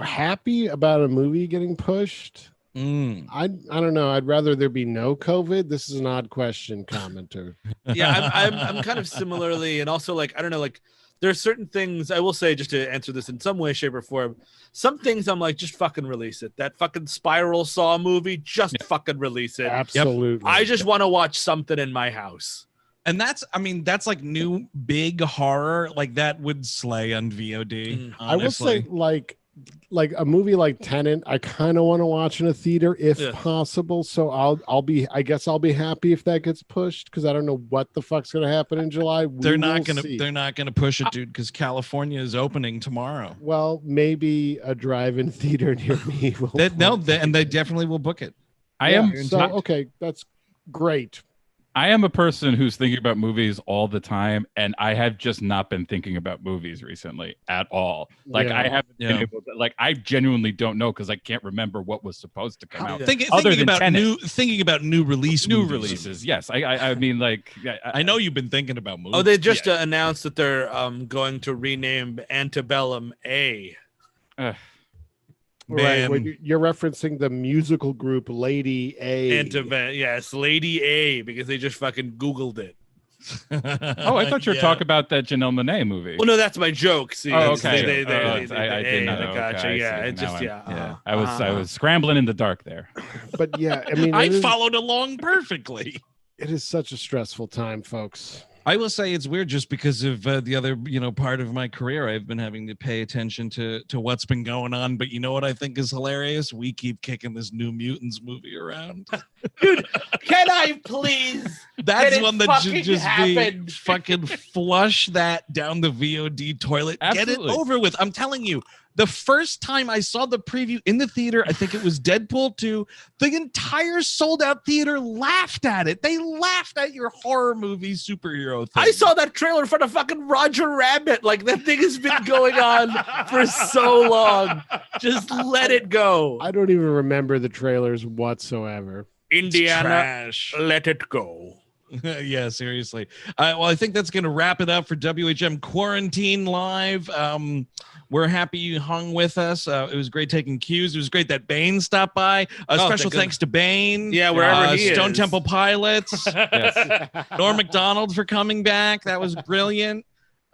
Speaker 4: happy about a movie getting pushed. I don't know. I'd rather there be no COVID. This is an odd question, commenter.
Speaker 3: yeah, I'm kind of similarly, and also like I don't know, like there are certain things I will say just to answer this in some way, shape, or form. Some things I'm like, just fucking release it. That fucking Spiral Saw movie, just fucking release it.
Speaker 4: Absolutely.
Speaker 3: I just want to watch something in my house.
Speaker 1: And that's like new big horror. Like that would slay on VOD.
Speaker 4: I will say,
Speaker 1: honestly.
Speaker 4: like a movie like Tenet, I kind of want to watch in a theater if
Speaker 3: Yeah.
Speaker 4: possible. So I guess I'll be happy if that gets pushed because I don't know what the fuck's gonna happen in July.
Speaker 1: they're not gonna
Speaker 4: see.
Speaker 1: they're not gonna push it, dude, because California is opening tomorrow.
Speaker 4: Well, maybe a drive-in theater near me will.
Speaker 1: And they definitely will book it.
Speaker 2: I
Speaker 4: Yeah,
Speaker 2: am
Speaker 4: so okay. That's great.
Speaker 2: I am a person who's thinking about movies all the time, and I have just not been thinking about movies recently at all. Like
Speaker 4: Yeah.
Speaker 2: I haven't been
Speaker 1: Yeah.
Speaker 2: able to, like I genuinely don't know because I can't remember what was supposed to come out.
Speaker 1: Thinking
Speaker 2: Other
Speaker 1: about
Speaker 2: than Tenet.
Speaker 1: thinking about new movies.
Speaker 2: Releases, yes. I mean, like
Speaker 1: I know you've been thinking about movies.
Speaker 3: Oh, they just announced that they're going to rename Antebellum A.
Speaker 4: Right.
Speaker 1: Man.
Speaker 4: When you're referencing the musical group Lady A.
Speaker 3: Yes, Lady A, because they just fucking Googled it.
Speaker 2: Oh, I thought you were
Speaker 1: Yeah.
Speaker 2: talking about that Janelle Monáe movie.
Speaker 3: Well, no, that's my joke. See,
Speaker 2: Oh,
Speaker 3: it's-
Speaker 2: okay.
Speaker 3: I
Speaker 2: I did not know.
Speaker 3: Gotcha.
Speaker 2: Okay, I
Speaker 3: Yeah,
Speaker 2: see.
Speaker 3: it just
Speaker 2: Now I'm-
Speaker 3: yeah.
Speaker 2: I was scrambling in the dark there.
Speaker 4: But yeah, I mean,
Speaker 1: I
Speaker 4: it is-
Speaker 1: followed along perfectly.
Speaker 4: it is such a stressful time, folks.
Speaker 1: I will say it's weird just because of the other, part of my career. I've been having to pay attention to what's been going on. But you know what I think is hilarious? We keep kicking this New Mutants movie around.
Speaker 3: Dude, can I please?
Speaker 1: That's
Speaker 3: Let it
Speaker 1: one that should
Speaker 3: fucking
Speaker 1: just
Speaker 3: happen.
Speaker 1: be fucking flush that down the VOD toilet.
Speaker 2: Absolutely.
Speaker 1: Get it over with. I'm telling you, the first time I saw the preview in the theater, I think it was Deadpool 2, the entire sold out theater laughed at it. They laughed at your horror movie superhero thing.
Speaker 3: I saw that trailer in front of fucking Roger Rabbit. Like that thing has been going on for so long. Just let it go.
Speaker 4: I don't even remember the trailers whatsoever.
Speaker 3: Indiana,
Speaker 1: Trash.
Speaker 3: let it go.
Speaker 1: Yeah, seriously. Well, I think that's going to wrap it up for WHM Quarantine Live. We're happy you hung with us. It was great taking cues. It was great that Bane stopped by. Special thanks to Bane.
Speaker 3: Yeah, wherever he
Speaker 1: Stone
Speaker 3: is.
Speaker 1: Temple Pilots.
Speaker 2: Yes.
Speaker 1: Norm McDonald for coming back. That was brilliant.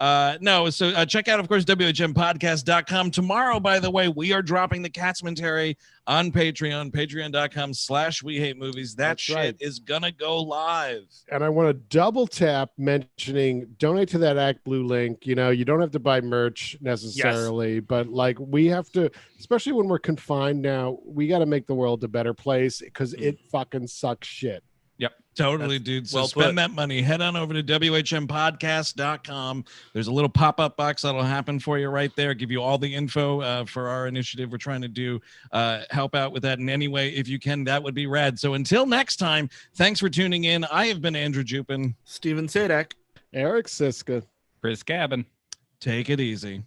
Speaker 1: So check out, of course, WHMpodcast.com. Tomorrow, by the way, we are dropping the Catsmentary on Patreon, patreon.com/We Hate Movies. That
Speaker 4: That's
Speaker 1: shit
Speaker 4: right.
Speaker 1: is gonna go live.
Speaker 4: And I want to double tap mentioning donate to that Act Blue link. You know, you don't have to buy merch necessarily, but like we have to, especially when we're confined now, we got to make the world a better place because it fucking sucks shit.
Speaker 1: Totally, dude. So
Speaker 3: well
Speaker 1: spend
Speaker 3: put.
Speaker 1: that money. Head on over to WHMpodcast.com. There's a little pop-up box that'll happen for you right there. Give you all the info for our initiative we're trying to do. Help out with that in any way if you can. That would be rad. So until next time, thanks for tuning in. I have been Andrew Jupin.
Speaker 3: Steven Sadek.
Speaker 4: Eric Siska.
Speaker 2: Chris Cabin.
Speaker 1: Take it easy.